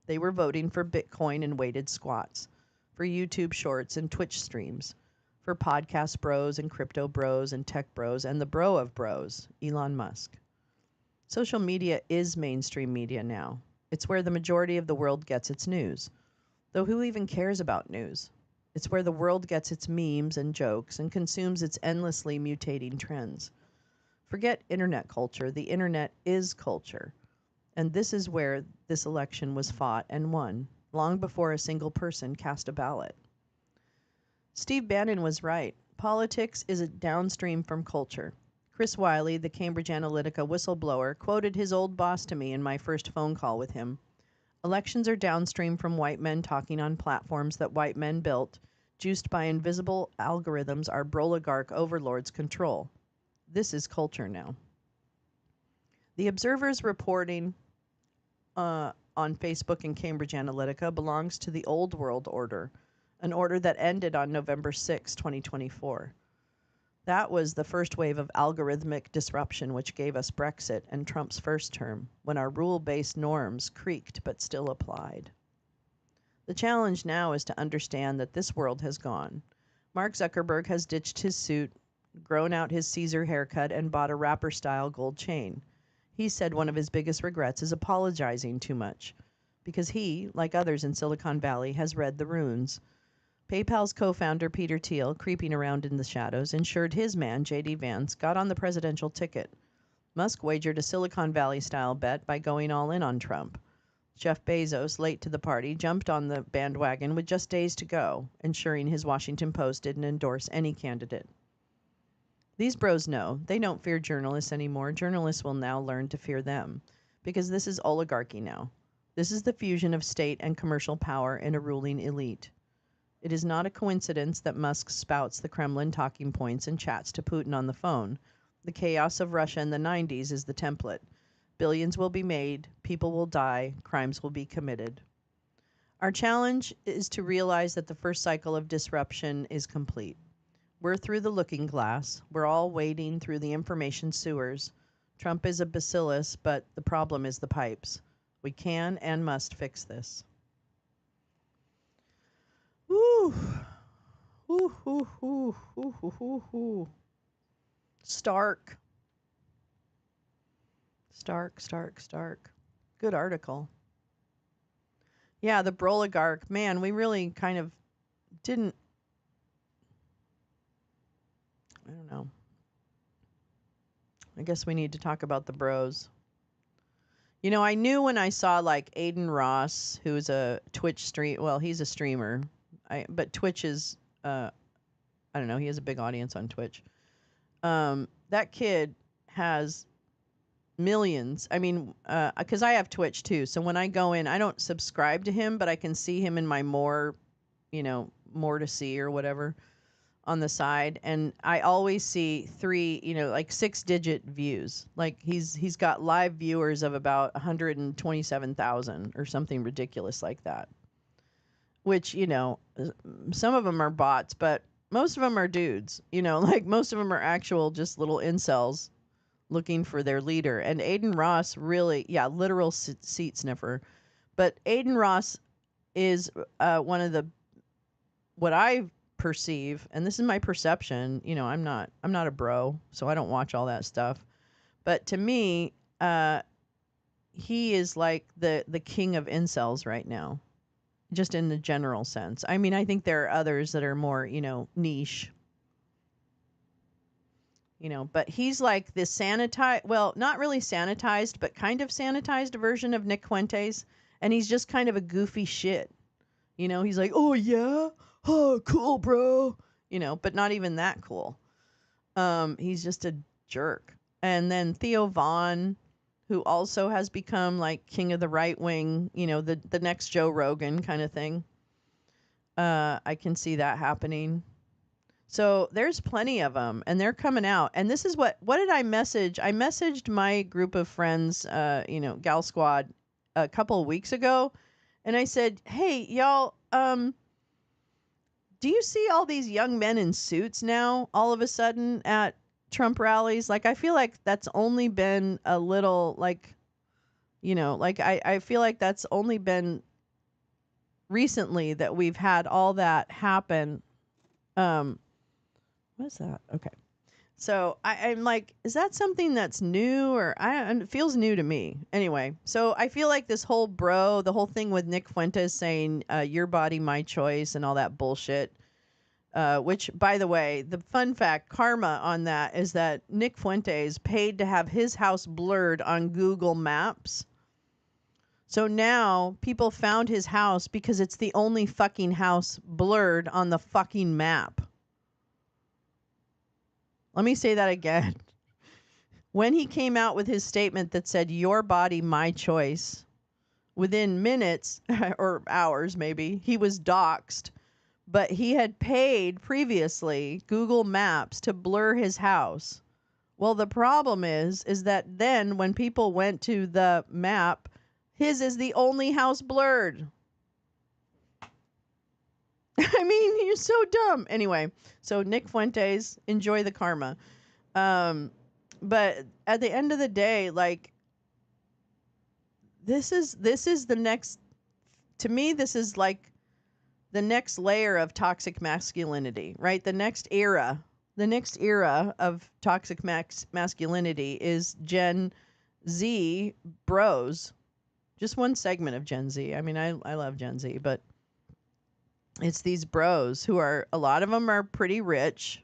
They were voting for Bitcoin and weighted squats, for YouTube shorts and Twitch streams, for podcast bros and crypto bros and tech bros and the bro of bros, Elon Musk. Social media is mainstream media now. It's where the majority of the world gets its news. Though who even cares about news? It's where the world gets its memes and jokes and consumes its endlessly mutating trends. Forget internet culture. The internet is culture. And this is where this election was fought and won, long before a single person cast a ballot. Steve Bannon was right. Politics is downstream from culture. Chris Wiley, the Cambridge Analytica whistleblower, quoted his old boss to me in my first phone call with him. Elections are downstream from white men talking on platforms that white men built, juiced by invisible algorithms our Broligarch overlords control. This is culture now. The Observer's reporting on Facebook and Cambridge Analytica belongs to the old world order, an order that ended on November 6, 2024. That was the first wave of algorithmic disruption which gave us Brexit and Trump's first term, when our rule-based norms creaked but still applied. The challenge now is to understand that this world has gone. Mark Zuckerberg has ditched his suit, grown out his Caesar haircut, and bought a rapper-style gold chain. He said one of his biggest regrets is apologizing too much, because he, like others in Silicon Valley, has read the runes. PayPal's co-founder Peter Thiel, creeping around in the shadows, ensured his man, J.D. Vance, got on the presidential ticket. Musk wagered a Silicon Valley-style bet by going all in on Trump. Jeff Bezos, late to the party, jumped on the bandwagon with just days to go, ensuring his Washington Post didn't endorse any candidate. These bros know they don't fear journalists anymore. Journalists will now learn to fear them, because this is oligarchy now. This is the fusion of state and commercial power in a ruling elite. It is not a coincidence that Musk spouts the Kremlin talking points and chats to Putin on the phone. The chaos of Russia in the 90s is the template. Billions will be made, people will die, crimes will be committed. Our challenge is to realize that the first cycle of disruption is complete. We're through the looking glass. We're all wading through the information sewers. Trump is a bacillus, but the problem is the pipes. We can and must fix this. Woo! Woo, woo, woo, woo, woo, woo, woo. Stark. Good article. Yeah, the Broligarch. Man, we really kind of didn't. I don't know. I guess we need to talk about the bros. You know, I knew when I saw like Aiden Ross, who's a Twitch he's a streamer. But Twitch is, I don't know, he has a big audience on Twitch. That kid has millions. I mean, because I have Twitch too. So when I go in, I don't subscribe to him, but I can see him in my more to see or whatever on the side. And I always see 6-digit views. Like he's got live viewers of about 127,000 or something ridiculous like that. Which, some of them are bots, but most of them are dudes. Like most of them are actual just little incels looking for their leader. And Aiden Ross really, literal seat sniffer. But Aiden Ross is one of the, what I perceive, and this is my perception, I'm not a bro, so I don't watch all that stuff. But to me, he is like the king of incels right now. Just in the general sense. I mean, I think there are others that are more, niche. But he's like the sanitized, well, not really sanitized, but kind of sanitized version of Nick Fuentes. And he's just kind of a goofy shit. He's like, oh yeah? Oh, cool, bro. But not even that cool. He's just a jerk. And then Theo Vaughn, who also has become like king of the right wing, the next Joe Rogan kind of thing. I can see that happening. So there's plenty of them, and they're coming out. And this is what did I message? I messaged my group of friends, Gal Squad, a couple of weeks ago, and I said, hey, y'all, do you see all these young men in suits now all of a sudden at Trump rallies? Like, I feel like that's only been a little I feel like that's only been recently that we've had all that happen. What is that? Okay. So I'm like, is that something that's new or it feels new to me anyway. So I feel like this whole the whole thing with Nick Fuentes saying, your body, my choice and all that bullshit. Which, by the way, the fun fact, karma on that is that Nick Fuentes paid to have his house blurred on Google Maps. So now people found his house because it's the only fucking house blurred on the fucking map. Let me say that again. When he came out with his statement that said, your body, my choice, within minutes or hours maybe, he was doxxed. But he had paid previously Google Maps to blur his house Well, the problem is that then when people went to the map, his is the only house blurred. I mean, you're so dumb. Anyway, so Nick Fuentes, enjoy the karma. But at the end of the day, like, this is the next, to me, this is like the next layer of toxic masculinity, right? The next era of toxic masculinity is Gen Z bros. Just one segment of Gen Z. I mean, I love Gen Z, but it's these bros who are, a lot of them are pretty rich,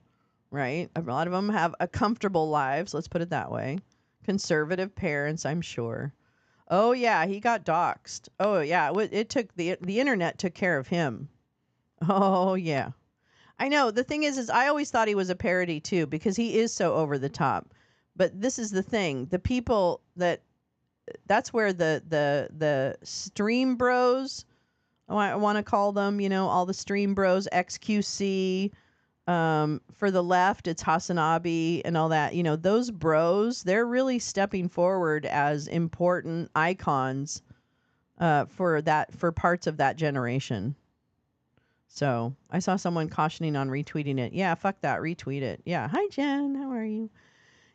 right? A lot of them have a comfortable lives, let's put it that way. Conservative parents, I'm sure. Oh yeah, he got doxxed. Oh yeah, it took the internet took care of him. Oh yeah. I know. The thing is I always thought he was a parody too, because he is so over the top. But this is the thing. The people that's where the stream bros, I want to call them, all the stream bros, XQC, for the left, it's Hasanabi and all that. Those bros, they're really stepping forward as important icons for parts of that generation. So I saw someone cautioning on retweeting it. Yeah, fuck that. Retweet it. Yeah. Hi, Jen. How are you?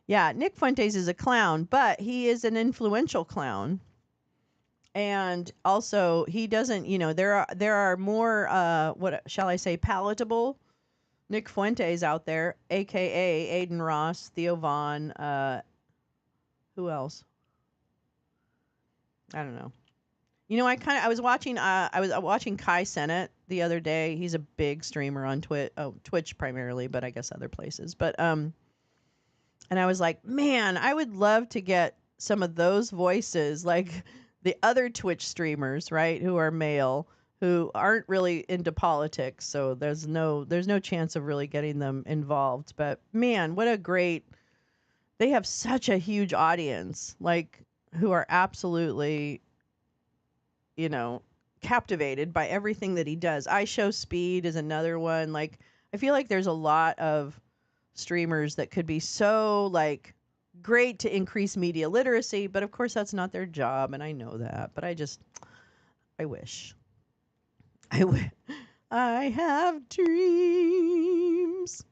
Yeah, Nick Fuentes is a clown, but he is an influential clown. And also, he doesn't, there are more, what shall I say, palatable Nick Fuentes out there, a.k.a. Aiden Ross, Theo Vaughn, who else? I don't know. I was watching Kai Cenat the other day. He's a big streamer on Twitch primarily, but I guess other places. But and I was like, man, I would love to get some of those voices, like the other Twitch streamers, right, who are male, who aren't really into politics. So there's no chance of really getting them involved. But man, they have such a huge audience, like, who are absolutely, captivated by everything that he does. I Show Speed is another one. Like, I feel like there's a lot of streamers that could be so, like, great to increase media literacy, but of course that's not their job, and I know that. But I wish. I have dreams.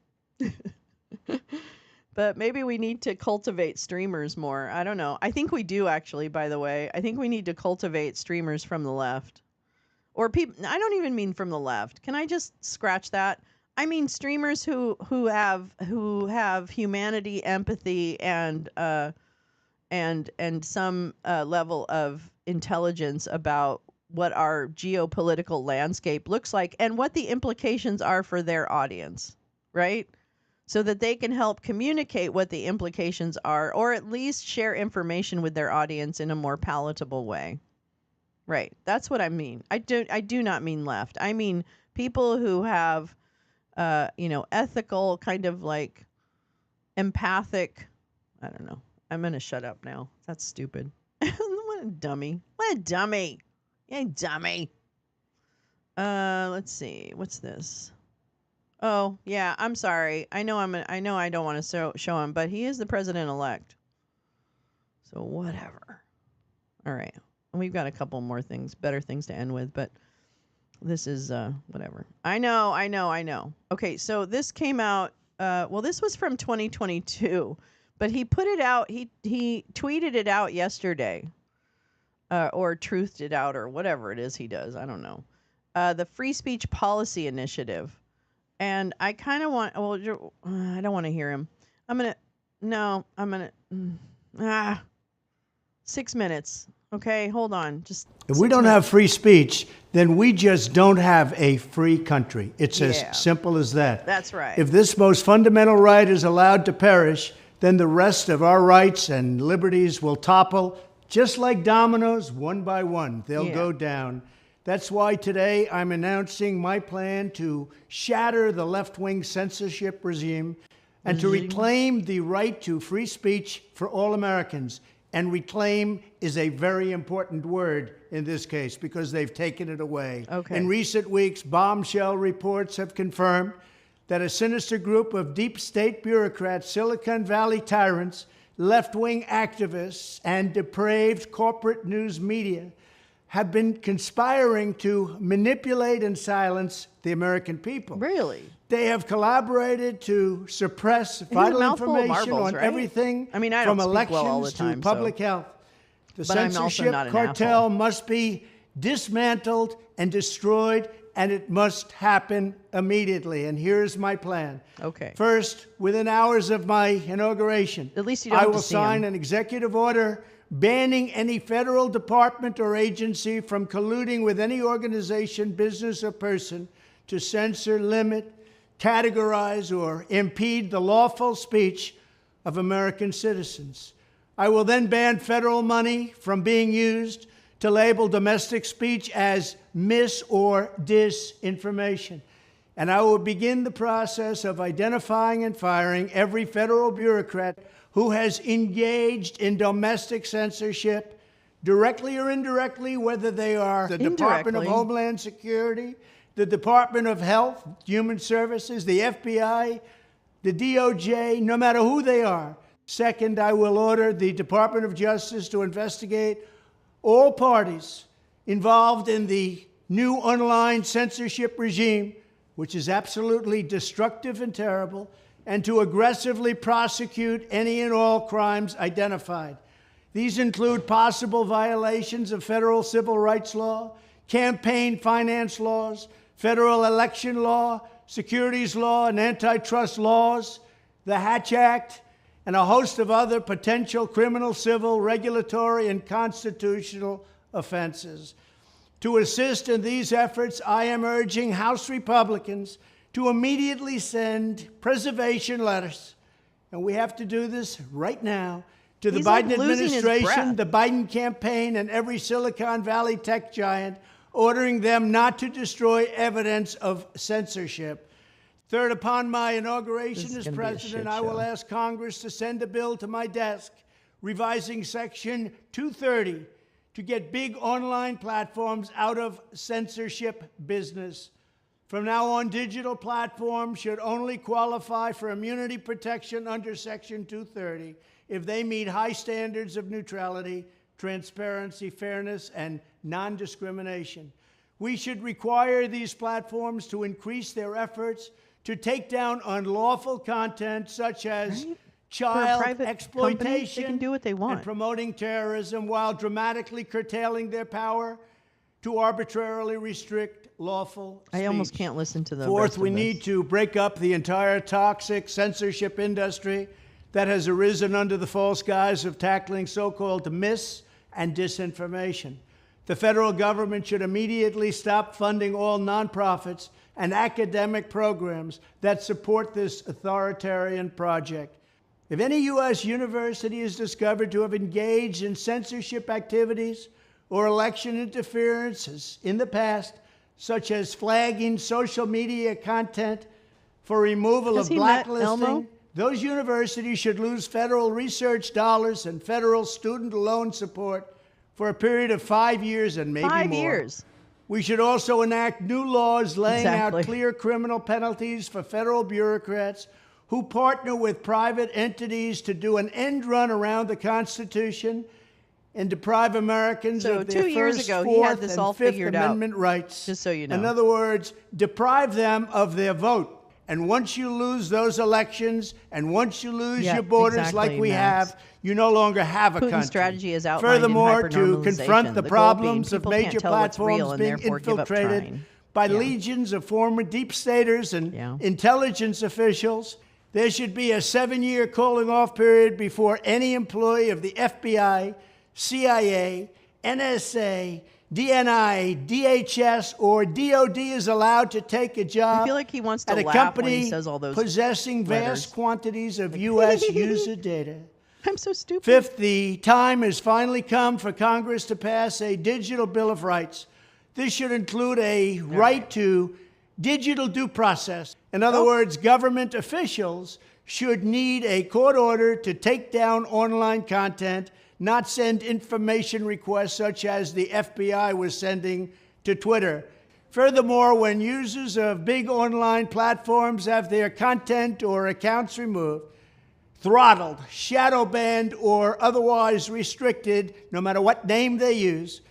But maybe we need to cultivate streamers more. I don't know. I think we do, actually, by the way. I think we need to cultivate streamers from the left. Or people, I don't even mean from the left. Can I just scratch that? I mean streamers who have humanity, empathy, and some level of intelligence about what our geopolitical landscape looks like and what the implications are for their audience, right? So that they can help communicate what the implications are, or at least share information with their audience in a more palatable way. Right. That's what I mean. I do not mean left. I mean people who have, ethical, kind of like empathic. I don't know. I'm going to shut up now. That's stupid. What a dummy. What a dummy. You dummy. Let's see. What's this? Oh, yeah, I'm sorry. I know I don't want to show him, but he is the president-elect. So whatever. All right. We've got a couple more better things to end with, but this is whatever. I know. Okay, so this came out, this was from 2022, but he put it out, he tweeted it out yesterday, or truthed it out, or whatever it is he does. I don't know. The Free Speech Policy Initiative. And I kind of want, I don't want to hear him. 6 minutes. Okay, hold on. If we don't have free speech, then we just don't have a free country. It's as simple as that. That's right. If this most fundamental right is allowed to perish, then the rest of our rights and liberties will topple, just like dominoes, one by one. They'll go down. That's why today I'm announcing my plan to shatter the left-wing censorship regime and to reclaim the right to free speech for all Americans. And reclaim is a very important word in this case because they've taken it away. Okay. In recent weeks, bombshell reports have confirmed that a sinister group of deep state bureaucrats, Silicon Valley tyrants, left-wing activists, and depraved corporate news media have been conspiring to manipulate and silence the American people. Really? They have collaborated to suppress vital information on everything I mean, I don't from speak elections well all the time, to public health. The But I'm also censorship not an cartel asshole. must be dismantled and destroyed, and it must happen immediately. And here's my plan. Okay. First, within hours of my inauguration, At least you don't I have to will see sign him. an executive order banning any federal department or agency from colluding with any organization, business, or person to censor, limit, categorize, or impede the lawful speech of American citizens. I will then ban federal money from being used to label domestic speech as mis- or disinformation. And I will begin the process of identifying and firing every federal bureaucrat who has engaged in domestic censorship, directly or indirectly, whether they are the Department of Indirectly. Homeland Security, the Department of Health, Human Services, the FBI, the DOJ, no matter who they are. Second, I will order the Department of Justice to investigate all parties involved in the new online censorship regime, which is absolutely destructive and terrible, and to aggressively prosecute any and all crimes identified. These include possible violations of federal civil rights law, campaign finance laws, federal election law, securities law, and antitrust laws, the Hatch Act, and a host of other potential criminal, civil, regulatory, and constitutional offenses. To assist in these efforts, I am urging House Republicans to immediately send preservation letters, and we have to do this right now, to the He's like Biden losing his administration, breath. the Biden campaign, and every Silicon Valley tech giant, ordering them not to destroy evidence of censorship. Third, upon my inauguration This is as gonna be a president, shit I will show. ask Congress to send a bill to my desk revising Section 230 to get big online platforms out of censorship business. From now on, digital platforms should only qualify for immunity protection under Section 230 if they meet high standards of neutrality, transparency, fairness, and non-discrimination. We should require these platforms to increase their efforts to take down unlawful content such as child private company, they exploitation can do what they want. and promoting terrorism, while dramatically curtailing their power to arbitrarily restrict lawful speech. I almost can't listen to the Fourth, rest of we this. need to break up the entire toxic censorship industry that has arisen under the false guise of tackling so-called mis- and disinformation. The federal government should immediately stop funding all nonprofits and academic programs that support this authoritarian project. If any U.S. university is discovered to have engaged in censorship activities or election interferences in the past, such as flagging social media content for removal Has of he met Elmo? blacklisting, those universities should lose federal research dollars and federal student loan support for a period of 5 years and maybe 5 more. years. We should also enact new laws laying Exactly. out clear criminal penalties for federal bureaucrats who partner with private entities to do an end run around the Constitution and deprive Americans So of their 2 years First, ago, he had Fourth, this and all Fifth figured out. Amendment rights. Just so you know. In other words, deprive them of their vote. And once you lose those elections, and once you lose Yeah, your borders exactly, like we Max. have, you no longer have a Putin's country. strategy is outlined in Furthermore, to hypernormalization. confront the The goal problems being of people can't major tell what's real platforms and being therefore give up infiltrated trying. by Yeah. legions of former deep staters and intelligence officials, there should be a 7-year cooling off period before any employee of the FBI, CIA, NSA, DNI, DHS, or DOD is allowed to take a job I feel like he wants to at a laugh when company he says all those possessing vast letters. quantities of U.S. user data. I'm so stupid. Fifth, the time has finally come for Congress to pass a digital Bill of Rights. This should include a right to digital due process. In other words, government officials should need a court order to take down online content, not send information requests such as the FBI was sending to Twitter. Furthermore, when users of big online platforms have their content or accounts removed, throttled, shadow banned, or otherwise restricted, no matter what name they use,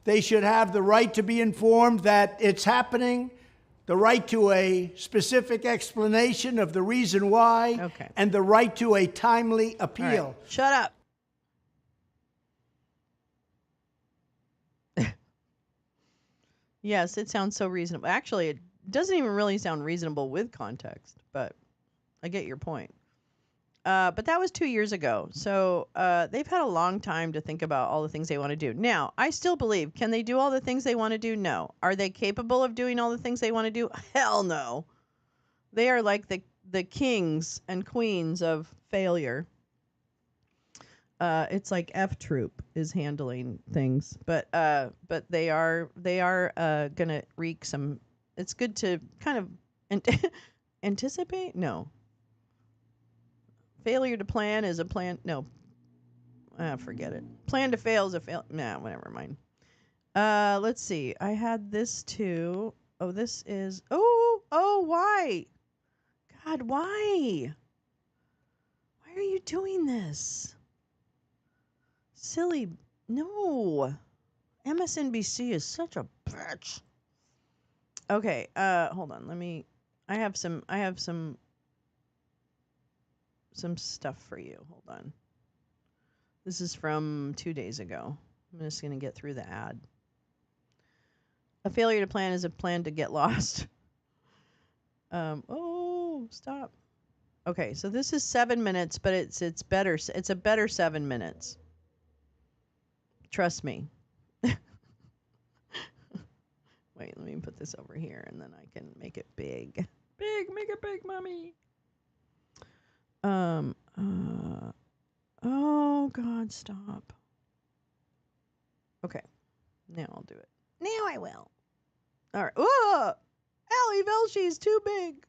they should have the right to be informed that it's happening, the right to a specific explanation of the reason why, and the right to a timely appeal. Right. Shut up. Yes, it sounds so reasonable. Actually, it doesn't even really sound reasonable with context, but I get your point. But that was 2 years ago. So they've had a long time to think about all the things they want to do. Now, I still believe, can they do all the things they want to do? No. Are they capable of doing all the things they want to do? Hell no. They are like the kings and queens of failure. It's like F Troop is handling things, but they are gonna wreak some. It's good to kind of anticipate. No. Failure to plan is a plan. No. Forget it. Plan to fail is a fail. Nah, whatever. Mind. Let's see. I had this too. Oh, this is. Oh, why? God, why? Why are you doing this? Silly. No. MSNBC is such a bitch. Okay, hold on. I have some stuff for you. Hold on. This is from 2 days ago. I'm just going to get through the ad. A failure to plan is a plan to get lost. Stop. Okay, so this is 7 minutes, but it's better. It's a better 7 minutes. Trust me. Wait, let me put this over here, and then I can make it big. Make it big, mommy. Oh, God, stop. Okay, now I'll do it. Now I will. All right. Whoa! Ali Velshi is too big.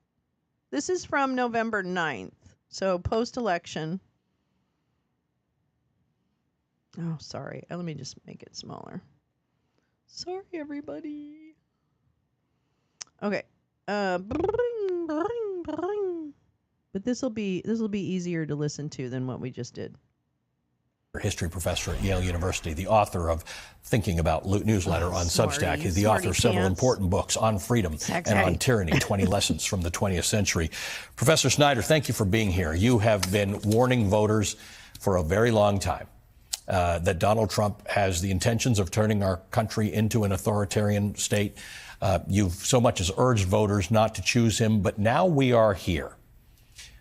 This is from November 9th, so post-election. Oh, sorry. Let me just make it smaller. Sorry, everybody. Okay. But this will be easier to listen to than what we just did. History professor at Yale University, the author of Thinking About Newsletter on Substack. He's the author of several important books on freedom and on tyranny, 20 Lessons from the 20th Century. Professor Snyder, thank you for being here. You have been warning voters for a very long time that Donald Trump has the intentions of turning our country into an authoritarian state. You've so much as urged voters not to choose him, but now we are here.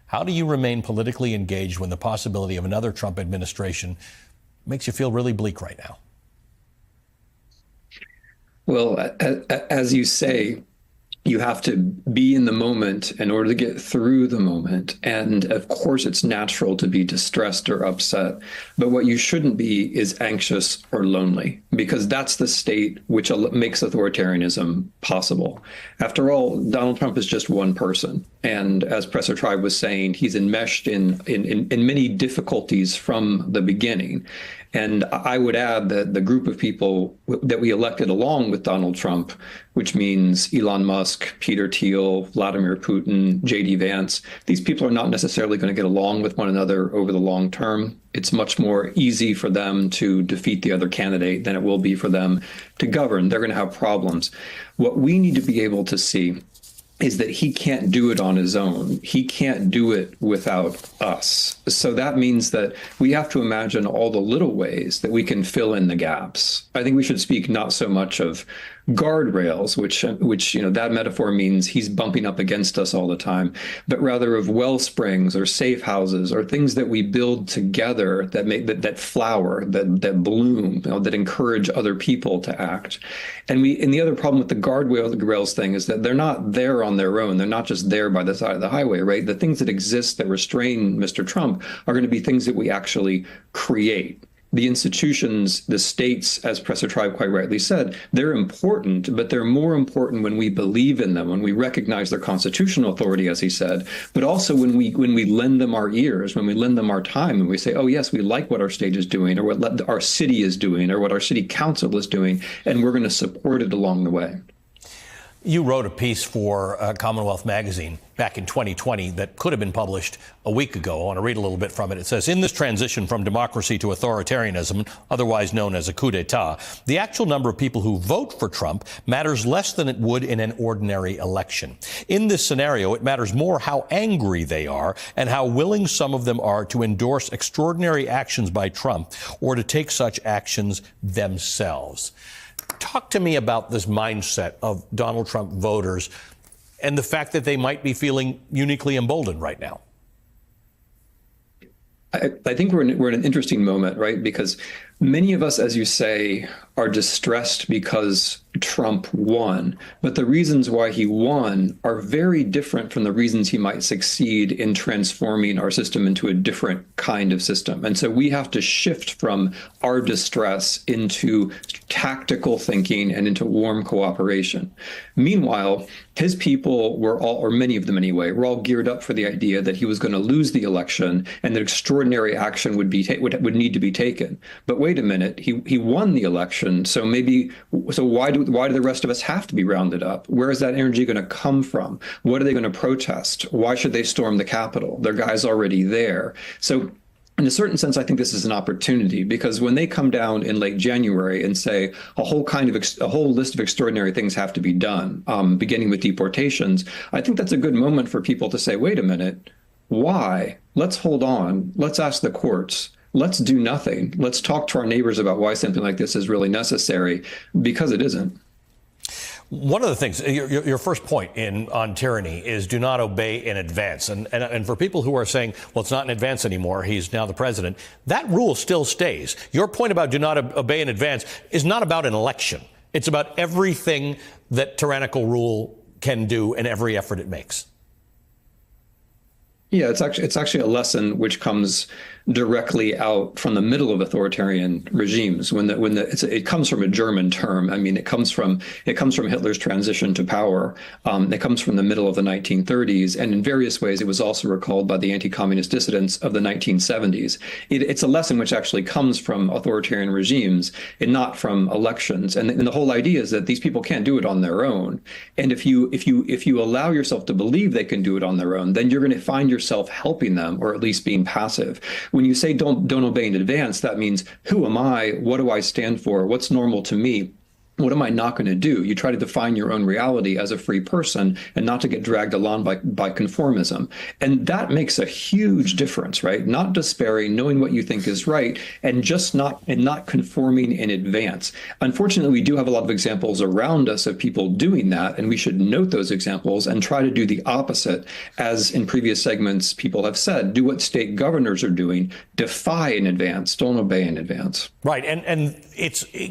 How do you remain politically engaged when the possibility of another Trump administration makes you feel really bleak right now? Well, as you say, you have to be in the moment in order to get through the moment. And of course, it's natural to be distressed or upset. But what you shouldn't be is anxious or lonely, because that's the state which makes authoritarianism possible. After all, Donald Trump is just one person. And as Professor Tribe was saying, he's enmeshed in many difficulties from the beginning. And I would add that the group of people that we elected along with Donald Trump, which means Elon Musk, Peter Thiel, Vladimir Putin, J.D. Vance, these people are not necessarily going to get along with one another over the long term. It's much more easy for them to defeat the other candidate than it will be for them to govern. They're going to have problems. What we need to be able to see is that he can't do it on his own. He can't do it without us. So that means that we have to imagine all the little ways that we can fill in the gaps. I think we should speak not so much of guardrails, which that metaphor means he's bumping up against us all the time, but rather of well springs or safe houses or things that we build together that make that flower, that bloom, that encourage other people to act. And the other problem with the guardrails thing is that they're not there on their own. They're not just there by the side of the highway, right? The things that exist that restrain Mr. Trump are going to be things that we actually create. The institutions, the states, as Professor Tribe quite rightly said, they're important, but they're more important when we believe in them, when we recognize their constitutional authority, as he said, but also when we lend them our ears, when we lend them our time, and we say, oh, yes, we like what our state is doing, or what our city is doing, or what our city council is doing, and we're going to support it along the way. You wrote a piece for Commonwealth Magazine back in 2020 that could have been published a week ago. I want to read a little bit from it. It says, in this transition from democracy to authoritarianism, otherwise known as a coup d'etat, the actual number of people who vote for Trump matters less than it would in an ordinary election. In this scenario, it matters more how angry they are and how willing some of them are to endorse extraordinary actions by Trump or to take such actions themselves. Talk to me about this mindset of Donald Trump voters and the fact that they might be feeling uniquely emboldened right now. I think we're in an interesting moment, right? Because many of us, as you say, are distressed because Trump won. But the reasons why he won are very different from the reasons he might succeed in transforming our system into a different kind of system. And so we have to shift from our distress into tactical thinking and into warm cooperation. Meanwhile, his people were all, or many of them anyway, were all geared up for the idea that he was going to lose the election and that extraordinary action would need to be taken. But wait a minute, he won the election, so why do the rest of us have to be rounded up? Where is that energy going to come from? What are they going to protest? Why should they storm the Capitol? Their guy's already there. So in a certain sense, I think this is an opportunity, because when they come down in late January and say a whole list of extraordinary things have to be done, beginning with deportations, I think that's a good moment for people to say, wait a minute, why? Let's hold on. Let's ask the courts. Let's do nothing. Let's talk to our neighbors about why something like this is really necessary, because it isn't. One of the things, your first point on tyranny is do not obey in advance. And for people who are saying, well, it's not in advance anymore, he's now the president, that rule still stays. Your point about do not obey in advance is not about an election. It's about everything that tyrannical rule can do and every effort it makes. Yeah, it's actually a lesson which comes directly out from the middle of authoritarian regimes. It comes from a German term. I mean, it comes from Hitler's transition to power. It comes from the middle of the 1930s, and in various ways, it was also recalled by the anti-communist dissidents of the 1970s. It's a lesson which actually comes from authoritarian regimes and not from elections. And the whole idea is that these people can't do it on their own. And if you allow yourself to believe they can do it on their own, then you're going to find yourself helping them, or at least being passive. When you say don't obey in advance, that means, who am I? What do I stand for? What's normal to me? What am I not going to do? You try to define your own reality as a free person and not to get dragged along by conformism. And that makes a huge difference, right? Not despairing, knowing what you think is right, and not conforming in advance. Unfortunately, we do have a lot of examples around us of people doing that, and we should note those examples and try to do the opposite. As in previous segments, people have said, do what state governors are doing, defy in advance, don't obey in advance. Right, and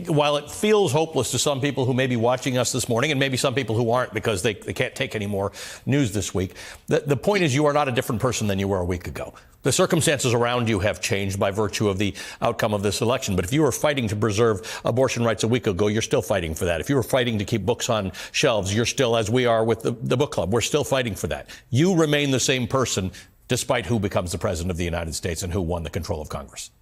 while it feels hopeless to some people who may be watching us this morning, and maybe some people who aren't because they can't take any more news this week, the point is you are not a different person than you were a week ago. The circumstances around you have changed by virtue of the outcome of this election. But if you were fighting to preserve abortion rights a week ago, you're still fighting for that. If you were fighting to keep books on shelves, you're still, as we are with the book club, we're still fighting for that. You remain the same person despite who becomes the president of the United States and who won the control of Congress.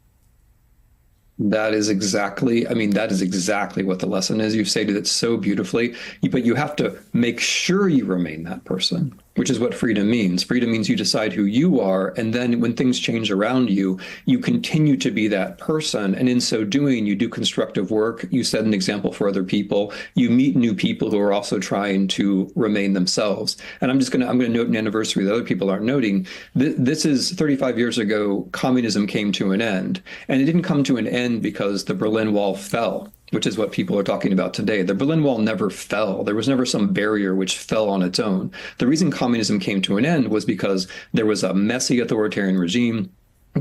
That is exactly what the lesson is. You've stated it so beautifully, but you have to make sure you remain that person, which is what freedom means. Freedom means you decide who you are, and then when things change around you, you continue to be that person. And in so doing, you do constructive work. You set an example for other people. You meet new people who are also trying to remain themselves. And I'm going to note an anniversary that other people aren't noting. This is 35 years ago, communism came to an end. And it didn't come to an end because the Berlin Wall fell, which is what people are talking about today. The Berlin Wall never fell. There was never some barrier which fell on its own. The reason communism came to an end was because there was a messy authoritarian regime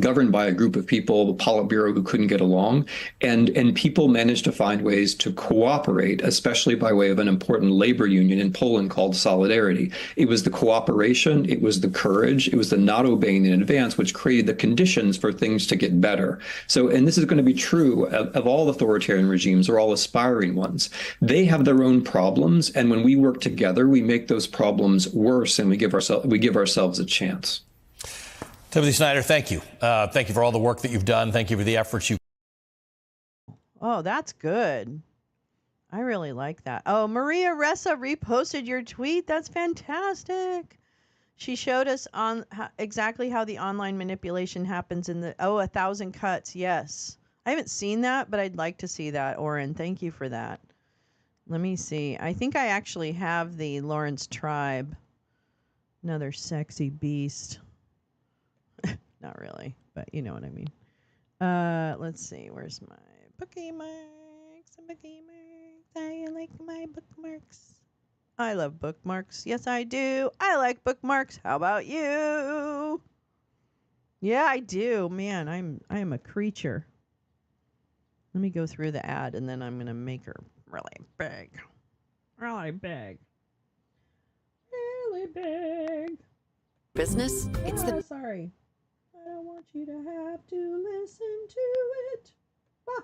governed by a group of people, the Politburo, who couldn't get along, and people managed to find ways to cooperate, especially by way of an important labor union in Poland called Solidarity. It was the cooperation, it was the courage, it was the not obeying in advance, which created the conditions for things to get better. So, and this is going to be true of all authoritarian regimes, or all aspiring ones. They have their own problems, and when we work together, we make those problems worse, and we give ourselves a chance. Timothy Snyder, thank you. Thank you for all the work that you've done. Thank you for the efforts you. Oh, that's good. I really like that. Oh, Maria Ressa reposted your tweet. That's fantastic. She showed us on exactly how the online manipulation happens in the 1,000 cuts. Yes. I haven't seen that, but I'd like to see that, Oren. Thank you for that. Let me see. I think I actually have the Lawrence Tribe. Another sexy beast. Not really, but you know what I mean. Let's see. Where's my bookmarks? I like my bookmarks. I love bookmarks. Yes, I do. I like bookmarks. How about you? Yeah, I do. Man, I am a creature. Let me go through the ad, and then I'm going to make her really big. Really big. Really big. Business? It's the... Sorry. I don't want you to have to listen to it. Ah.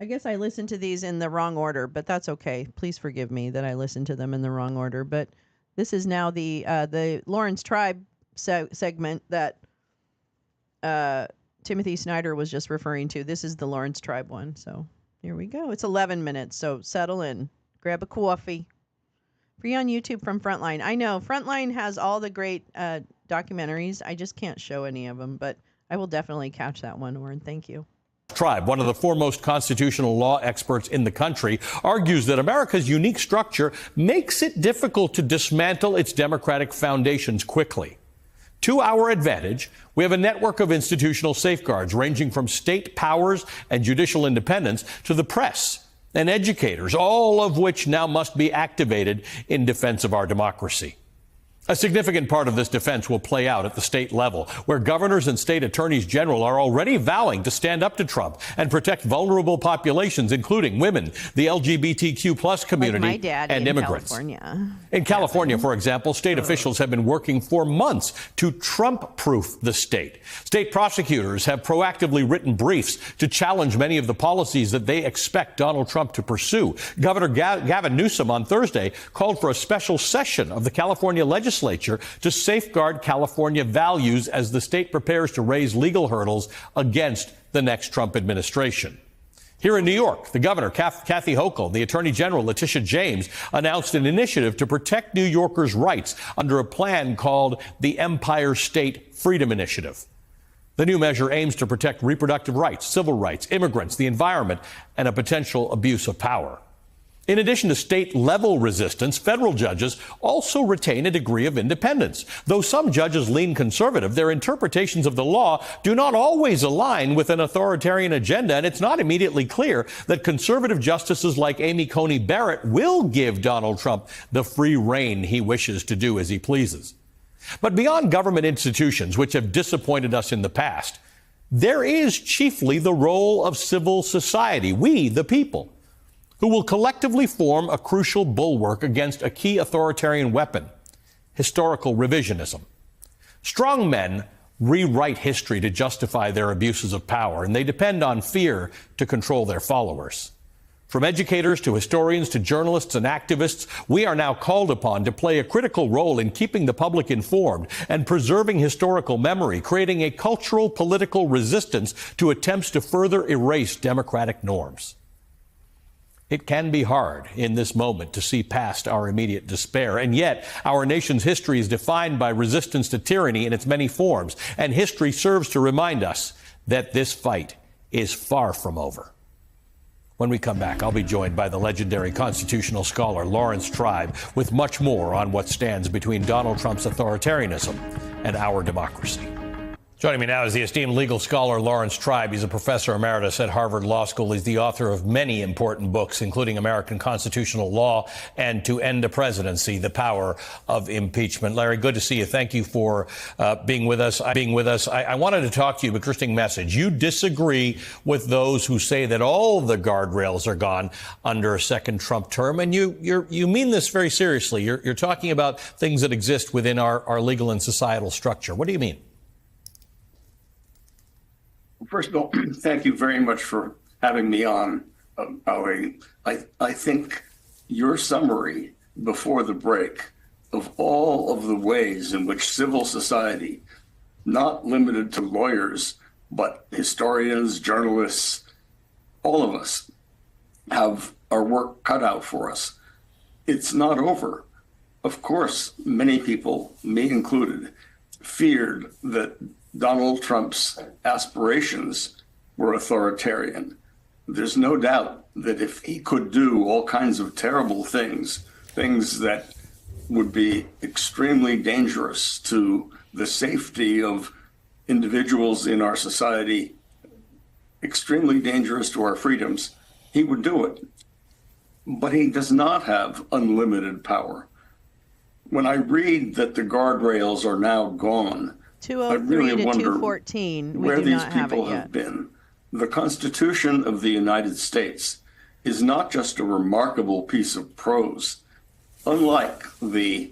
I guess I listened to these in the wrong order, but that's okay. Please forgive me that I listened to them in the wrong order. But this is now the Lawrence Tribe segment that Timothy Snyder was just referring to. This is the Lawrence Tribe one. So here we go. It's 11 minutes, so settle in. Grab a coffee. Free on YouTube from Frontline. I know Frontline has all the great documentaries. I just can't show any of them, but I will definitely catch that one, Warren. Thank you. Tribe, one of the foremost constitutional law experts in the country, argues that America's unique structure makes it difficult to dismantle its democratic foundations quickly. To our advantage, we have a network of institutional safeguards ranging from state powers and judicial independence to the press and educators, all of which now must be activated in defense of our democracy. A significant part of this defense will play out at the state level, where governors and state attorneys general are already vowing to stand up to Trump and protect vulnerable populations, including women, the LGBTQ plus community, like my dad and in immigrants. California. In California, for example, state officials have been working for months to Trump-proof the state. State prosecutors have proactively written briefs to challenge many of the policies that they expect Donald Trump to pursue. Governor Gavin Newsom on Thursday called for a special session of the California legislature to safeguard California values as the state prepares to raise legal hurdles against the next Trump administration. Here in New York, the governor, Kathy Hochul, the attorney general, Letitia James, announced an initiative to protect New Yorkers' rights under a plan called the Empire State Freedom Initiative. The new measure aims to protect reproductive rights, civil rights, immigrants, the environment, and a potential abuse of power. In addition to state-level resistance, federal judges also retain a degree of independence. Though some judges lean conservative, their interpretations of the law do not always align with an authoritarian agenda, and it's not immediately clear that conservative justices like Amy Coney Barrett will give Donald Trump the free rein he wishes to do as he pleases. But beyond government institutions, which have disappointed us in the past, there is chiefly the role of civil society, we, the people, who will collectively form a crucial bulwark against a key authoritarian weapon, historical revisionism. Strong men rewrite history to justify their abuses of power, and they depend on fear to control their followers. From educators to historians to journalists and activists, we are now called upon to play a critical role in keeping the public informed and preserving historical memory, creating a cultural political resistance to attempts to further erase democratic norms. It can be hard in this moment to see past our immediate despair, and yet our nation's history is defined by resistance to tyranny in its many forms, and history serves to remind us that this fight is far from over. When we come back, I'll be joined by the legendary constitutional scholar Lawrence Tribe with much more on what stands between Donald Trump's authoritarianism and our democracy. Joining me now is the esteemed legal scholar Lawrence Tribe. He's a professor emeritus at Harvard Law School. He's the author of many important books, including American Constitutional Law and To End a Presidency, The Power of Impeachment. Larry, good to see you. Thank you for being with us. I wanted to talk to you, interesting message. You disagree with those who say that all the guardrails are gone under a second Trump term, and you mean this very seriously. You're talking about things that exist within our legal and societal structure. What do you mean? First of all, thank you very much for having me on. I think your summary before the break of all of the ways in which civil society, not limited to lawyers, but historians, journalists, all of us, have our work cut out for us. It's not over. Of course, many people, me included, feared that Donald Trump's aspirations were authoritarian. There's no doubt that if he could do all kinds of terrible things, things that would be extremely dangerous to the safety of individuals in our society, extremely dangerous to our freedoms, he would do it. But he does not have unlimited power. When I read that the guardrails are now gone, 203 I really to wonder 214. where these people have been. The Constitution of the United States is not just a remarkable piece of prose. Unlike the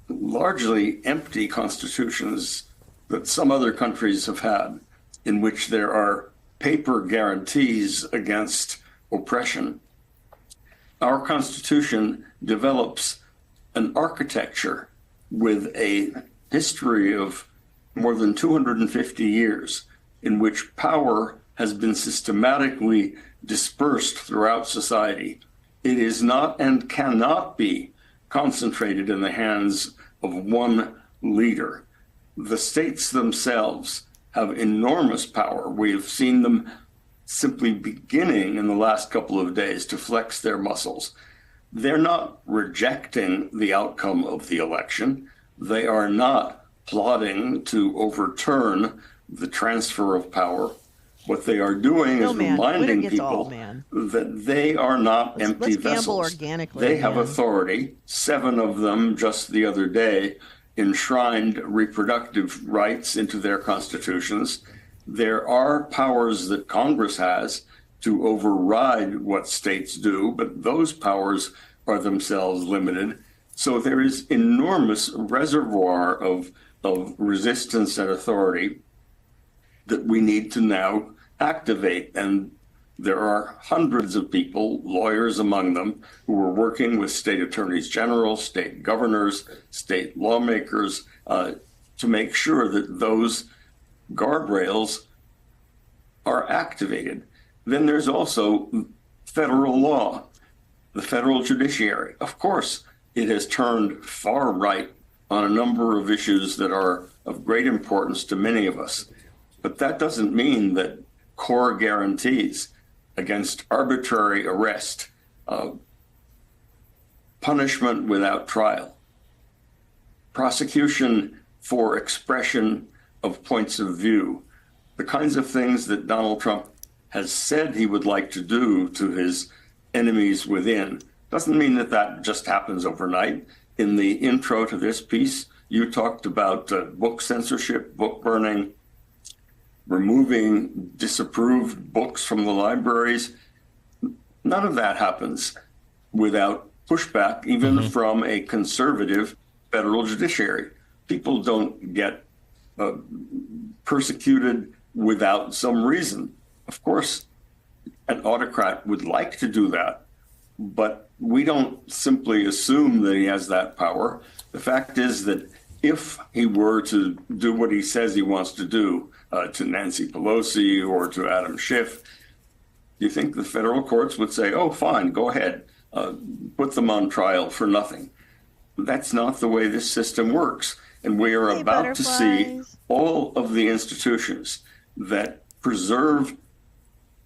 largely empty constitutions that some other countries have had, in which there are paper guarantees against oppression, our Constitution develops an architecture with a history of more than 250 years in which power has been systematically dispersed throughout society. It is not and cannot be concentrated in the hands of one leader. The states themselves have enormous power. We have seen them simply beginning in the last couple of days to flex their muscles. They're not rejecting the outcome of the election. They are not plotting to overturn the transfer of power. What they are doing is reminding people that they are not empty vessels. They have authority. 7 of them just the other day enshrined reproductive rights into their constitutions. There are powers that Congress has to override what states do, but those powers are themselves limited. So there is enormous reservoir of resistance and authority that we need to now activate. And there are hundreds of people, lawyers among them, who are working with state attorneys general, state governors, state lawmakers to make sure that those guardrails are activated. Then there's also federal law, the federal judiciary. Of course, it has turned far right on a number of issues that are of great importance to many of us. But that doesn't mean that core guarantees against arbitrary arrest, punishment without trial, prosecution for expression of points of view, the kinds of things that Donald Trump has said he would like to do to his enemies within, doesn't mean that that just happens overnight. In the intro to this piece, you talked about book censorship, book burning, removing disapproved books from the libraries. None of that happens without pushback, even from a conservative federal judiciary. People don't get persecuted without some reason. Of course, an autocrat would like to do that, but we don't simply assume that he has that power. The fact is that if he were to do what he says he wants to do to Nancy Pelosi or to Adam Schiff, do you think the federal courts would say, oh, fine, go ahead, put them on trial for nothing? That's not the way this system works. And we are about to see all of the institutions that preserve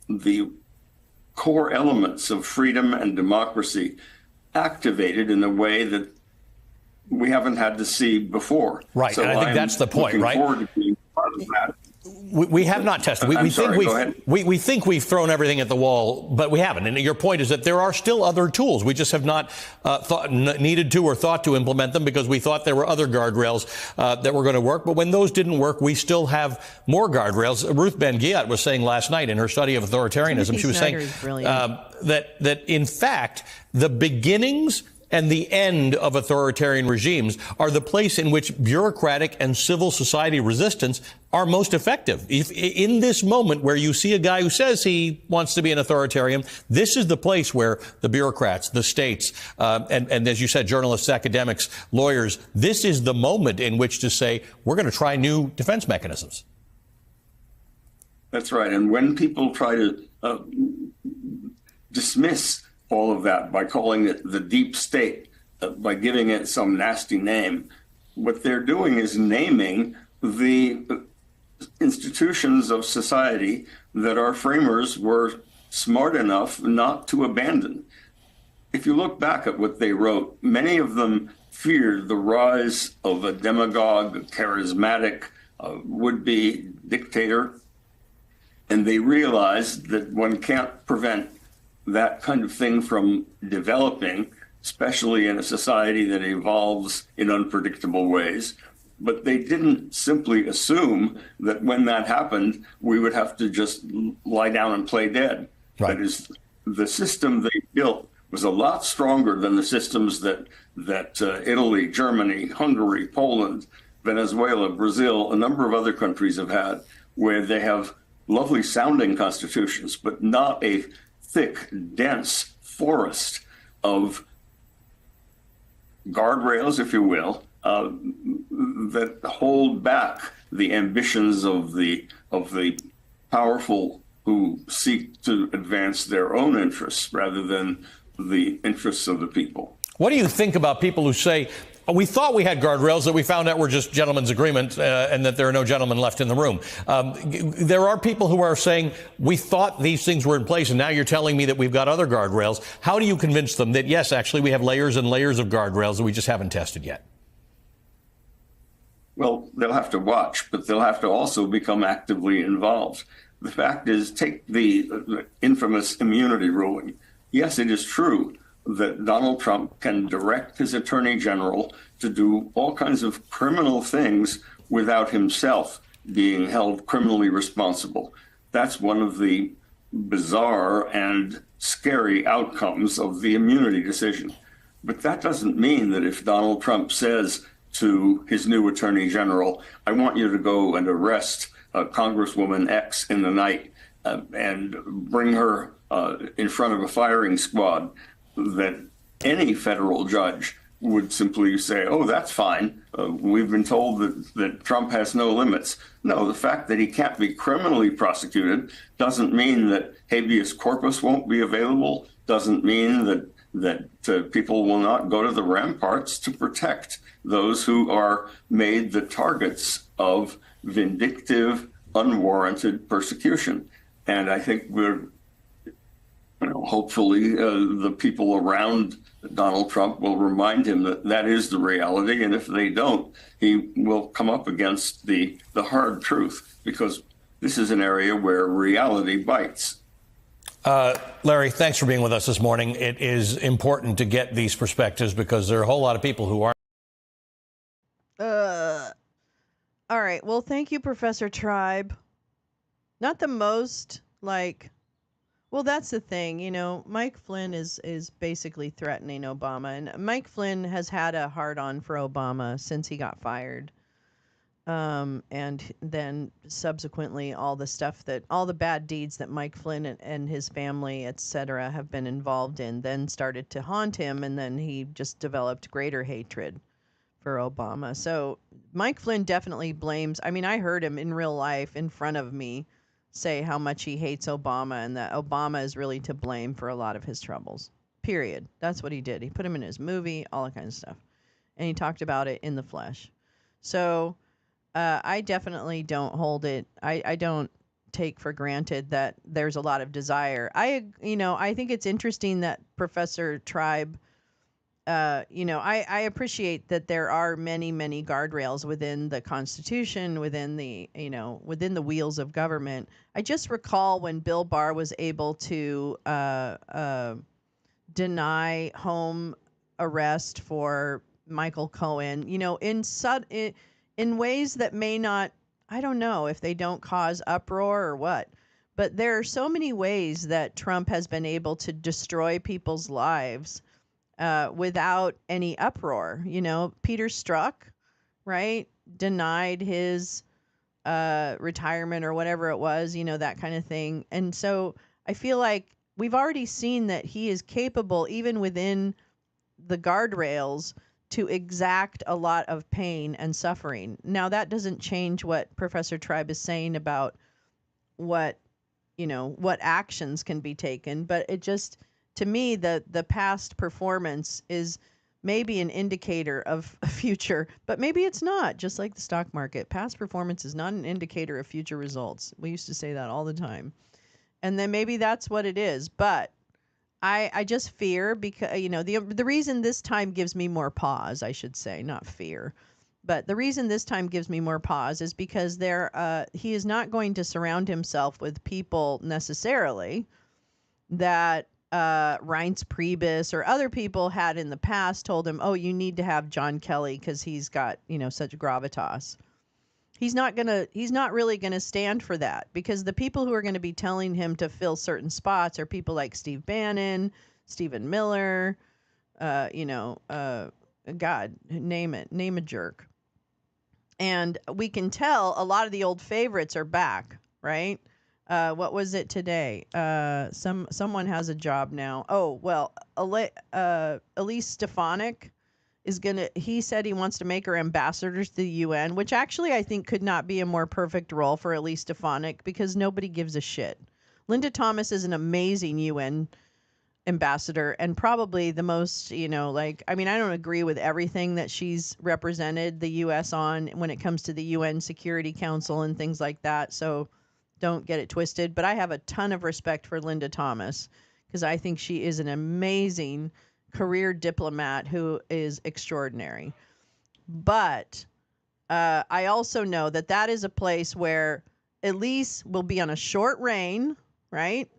the core elements of freedom and democracy activated in a way that we haven't had to see before. Right, So and I think that's the point, right? Forward to being part of that. We have not tested. We think we've thrown everything at the wall, but we haven't. And your point is that there are still other tools. We just have not needed to or thought to implement them because we thought there were other guardrails that were going to work. But when those didn't work, we still have more guardrails. Ruth Ben-Ghiat was saying last night in her study of authoritarianism, she was saying that in fact, the beginnings and the end of authoritarian regimes are the place in which bureaucratic and civil society resistance are most effective. If, in this moment where you see a guy who says he wants to be an authoritarian, this is the place where the bureaucrats, the states, and as you said, journalists, academics, lawyers, this is the moment in which to say, we're going to try new defense mechanisms. That's right. And when people try to dismiss all of that by calling it the deep state, by giving it some nasty name. What they're doing is naming the institutions of society that our framers were smart enough not to abandon. If you look back at what they wrote, many of them feared the rise of a demagogue, a charismatic, would-be dictator, and they realized that one can't prevent that kind of thing from developing, especially in a society that evolves in unpredictable ways. But they didn't simply assume that when that happened, we would have to just lie down and play dead. Right. That is, the system they built was a lot stronger than the systems that Italy, Germany, Hungary, Poland, Venezuela, Brazil, a number of other countries have had, where they have lovely sounding constitutions, but not a thick, dense forest of guardrails, if you will, that hold back the ambitions of the powerful who seek to advance their own interests rather than the interests of the people. What do you think about people who say, we thought we had guardrails that we found out were just gentlemen's agreement and that there are no gentlemen left in the room? There are people who are saying, we thought these things were in place and now you're telling me that we've got other guardrails. How do you convince them that, yes, actually we have layers and layers of guardrails that we just haven't tested yet? Well, they'll have to watch, but they'll have to also become actively involved. The fact is, take the infamous immunity ruling. Yes, it is true that Donald Trump can direct his attorney general to do all kinds of criminal things without himself being held criminally responsible. That's one of the bizarre and scary outcomes of the immunity decision. But that doesn't mean that if Donald Trump says to his new attorney general, I want you to go and arrest Congresswoman X in the night and bring her in front of a firing squad, that any federal judge would simply say, oh, that's fine. We've been told that Trump has no limits. No, the fact that he can't be criminally prosecuted doesn't mean that habeas corpus won't be available, doesn't mean that people will not go to the ramparts to protect those who are made the targets of vindictive, unwarranted persecution. And I think we're, hopefully the people around Donald Trump will remind him that that is the reality. And if they don't, he will come up against the hard truth, because this is an area where reality bites. Larry, thanks for being with us this morning. It is important to get these perspectives because there are a whole lot of people who aren't. All right. Well, thank you, Professor Tribe. Not the most, well, that's the thing. Mike Flynn is basically threatening Obama. And Mike Flynn has had a hard-on for Obama since he got fired. And then subsequently all the bad deeds that Mike Flynn and his family, et cetera, have been involved in then started to haunt him. And then he just developed greater hatred for Obama. So Mike Flynn definitely blames. I mean, I heard him in real life in front of me say how much he hates Obama and that Obama is really to blame for a lot of his troubles. Period. That's what he did. He put him in his movie, all that kind of stuff. And he talked about it in the flesh. So I definitely don't hold it. I don't take for granted that there's a lot of desire. I think it's interesting that Professor Tribe, I appreciate that there are many, many guardrails within the Constitution, within the wheels of government. I just recall when Bill Barr was able to deny home arrest for Michael Cohen, in ways that may not, I don't know if they don't cause uproar or what, but there are so many ways that Trump has been able to destroy people's lives without any uproar. Peter Strzok, right, denied his retirement or whatever it was, that kind of thing. And so I feel like we've already seen that he is capable, even within the guardrails, to exact a lot of pain and suffering. Now, that doesn't change what Professor Tribe is saying about what what actions can be taken. But it just, to me, the past performance is maybe an indicator of a future, but maybe it's not. Just like the stock market, past performance is not an indicator of future results. We used to say that all the time. And then maybe that's what it is. But I just fear because, the reason this time gives me more pause, I should say, not fear. But the reason this time gives me more pause is because he is not going to surround himself with people necessarily that Reince Priebus or other people had in the past told him, oh, you need to have John Kelly because he's got, such gravitas. He's not really gonna stand for that, because the people who are going to be telling him to fill certain spots are people like Steve Bannon, Stephen Miller, God, name a jerk. And we can tell a lot of the old favorites are back, right? What was it today? Someone has a job now. Oh, well, Elise Stefanik he said he wants to make her ambassador to the UN, which actually I think could not be a more perfect role for Elise Stefanik, because nobody gives a shit. Linda Thomas is an amazing UN ambassador and probably the most, I don't agree with everything that she's represented the U.S. on when it comes to the UN Security Council and things like that. So don't get it twisted. But I have a ton of respect for Linda Thomas because I think she is an amazing career diplomat who is extraordinary. But I also know that is a place where Elise will be on a short reign, right?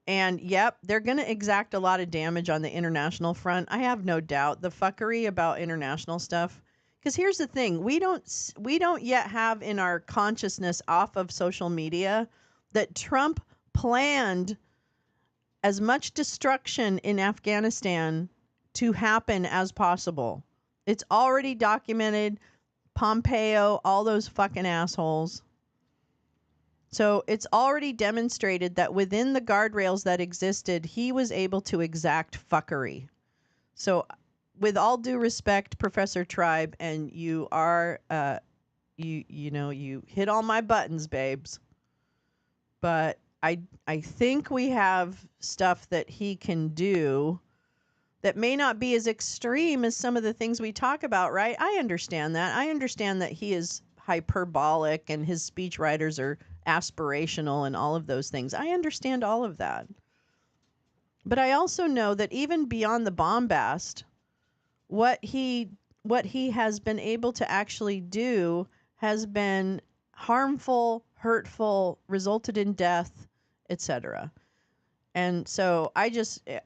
And yep, they're going to exact a lot of damage on the international front. I have no doubt. The fuckery about international stuff. Because here's the thing, we don't yet have in our consciousness off of social media that Trump planned as much destruction in Afghanistan to happen as possible. It's already documented. Pompeo, all those fucking assholes. So it's already demonstrated that within the guardrails that existed, he was able to exact fuckery. So with all due respect, Professor Tribe, and you are, you hit all my buttons, babes. But I think we have stuff that he can do that may not be as extreme as some of the things we talk about, right? I understand that. I understand that he is hyperbolic and his speechwriters are aspirational and all of those things. I understand all of that. But I also know that even beyond the bombast, what he has been able to actually do has been harmful, hurtful, resulted in death, etc. And so I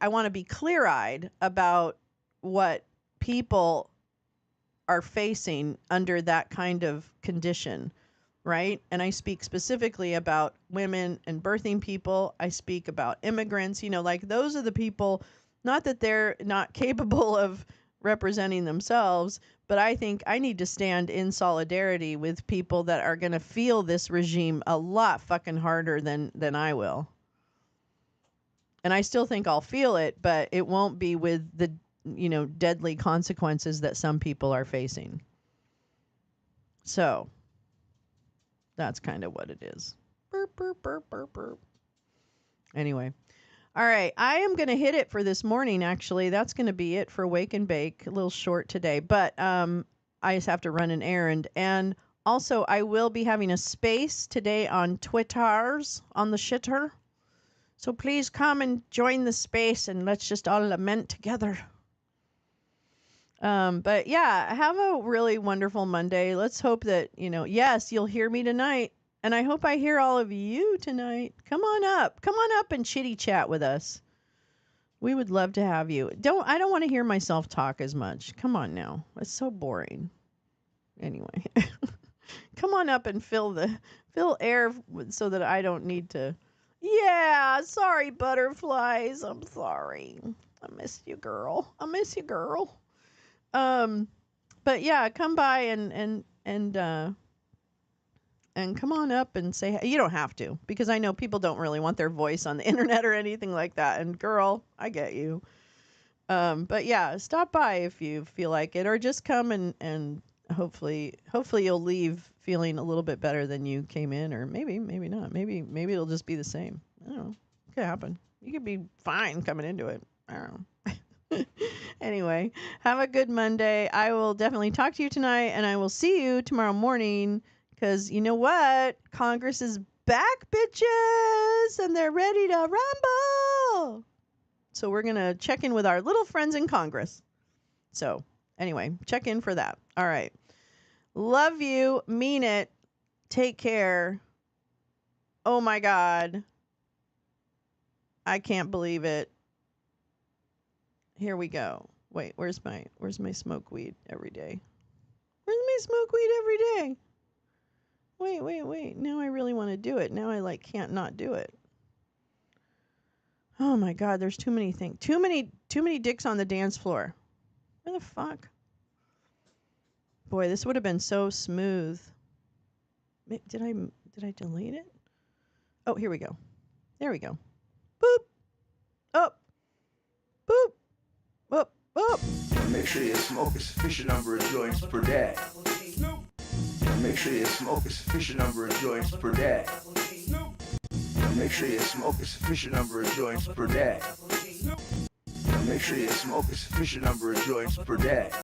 want to be clear-eyed about what people are facing under that kind of condition, right? And I speak specifically about women and birthing people. I speak about immigrants, those are the people, not that they're not capable of representing themselves, but I think I need to stand in solidarity with people that are going to feel this regime a lot fucking harder than I will. And I still think I'll feel it, but it won't be with the, deadly consequences that some people are facing. So that's kind of what it is. Burp, burp, burp, burp, burp. Anyway. All right. I am going to hit it for this morning, actually. That's going to be it for Wake and Bake. A little short today, but I just have to run an errand. And also, I will be having a space today on Twitters, on the shitter. So please come and join the space and let's just all lament together. But yeah, have a really wonderful Monday. Let's hope that, yes, you'll hear me tonight. And I hope I hear all of you tonight. Come on up and chitty chat with us. We would love to have you. I don't want to hear myself talk as much. Come on now. It's so boring. Anyway, come on up and fill air so that I don't need to. Yeah, sorry, butterflies. I'm sorry. I miss you, girl. But yeah, come by and come on up and say hey. You don't have to, because I know people don't really want their voice on the internet or anything like that. And girl, I get you. But yeah, stop by if you feel like it, or just come and hopefully you'll leave feeling a little bit better than you came in, or maybe not. Maybe it'll just be the same. I don't know. It could happen. You could be fine coming into it. I don't know. Anyway, have a good Monday. I will definitely talk to you tonight, and I will see you tomorrow morning, because you know what? Congress is back, bitches, and they're ready to rumble. So we're going to check in with our little friends in Congress. So anyway, check in for that. All right. Love you. Mean it. Take care. Oh my God. I can't believe it. Here we go. Wait, where's my smoke weed every day? Where's my smoke weed every day? Wait. Now I really want to do it. Now I can't not do it. Oh my God, there's too many things. Too many dicks on the dance floor. Where the fuck? Boy, this would have been so smooth. Did I delete it? Oh, here we go. There we go. Boop. Up. Boop. Up. Up. Make sure you smoke a sufficient number of joints per day. Make sure you smoke a sufficient number of joints per day. Make sure you smoke a sufficient number of joints per day. Make sure you smoke a sufficient number of joints per day.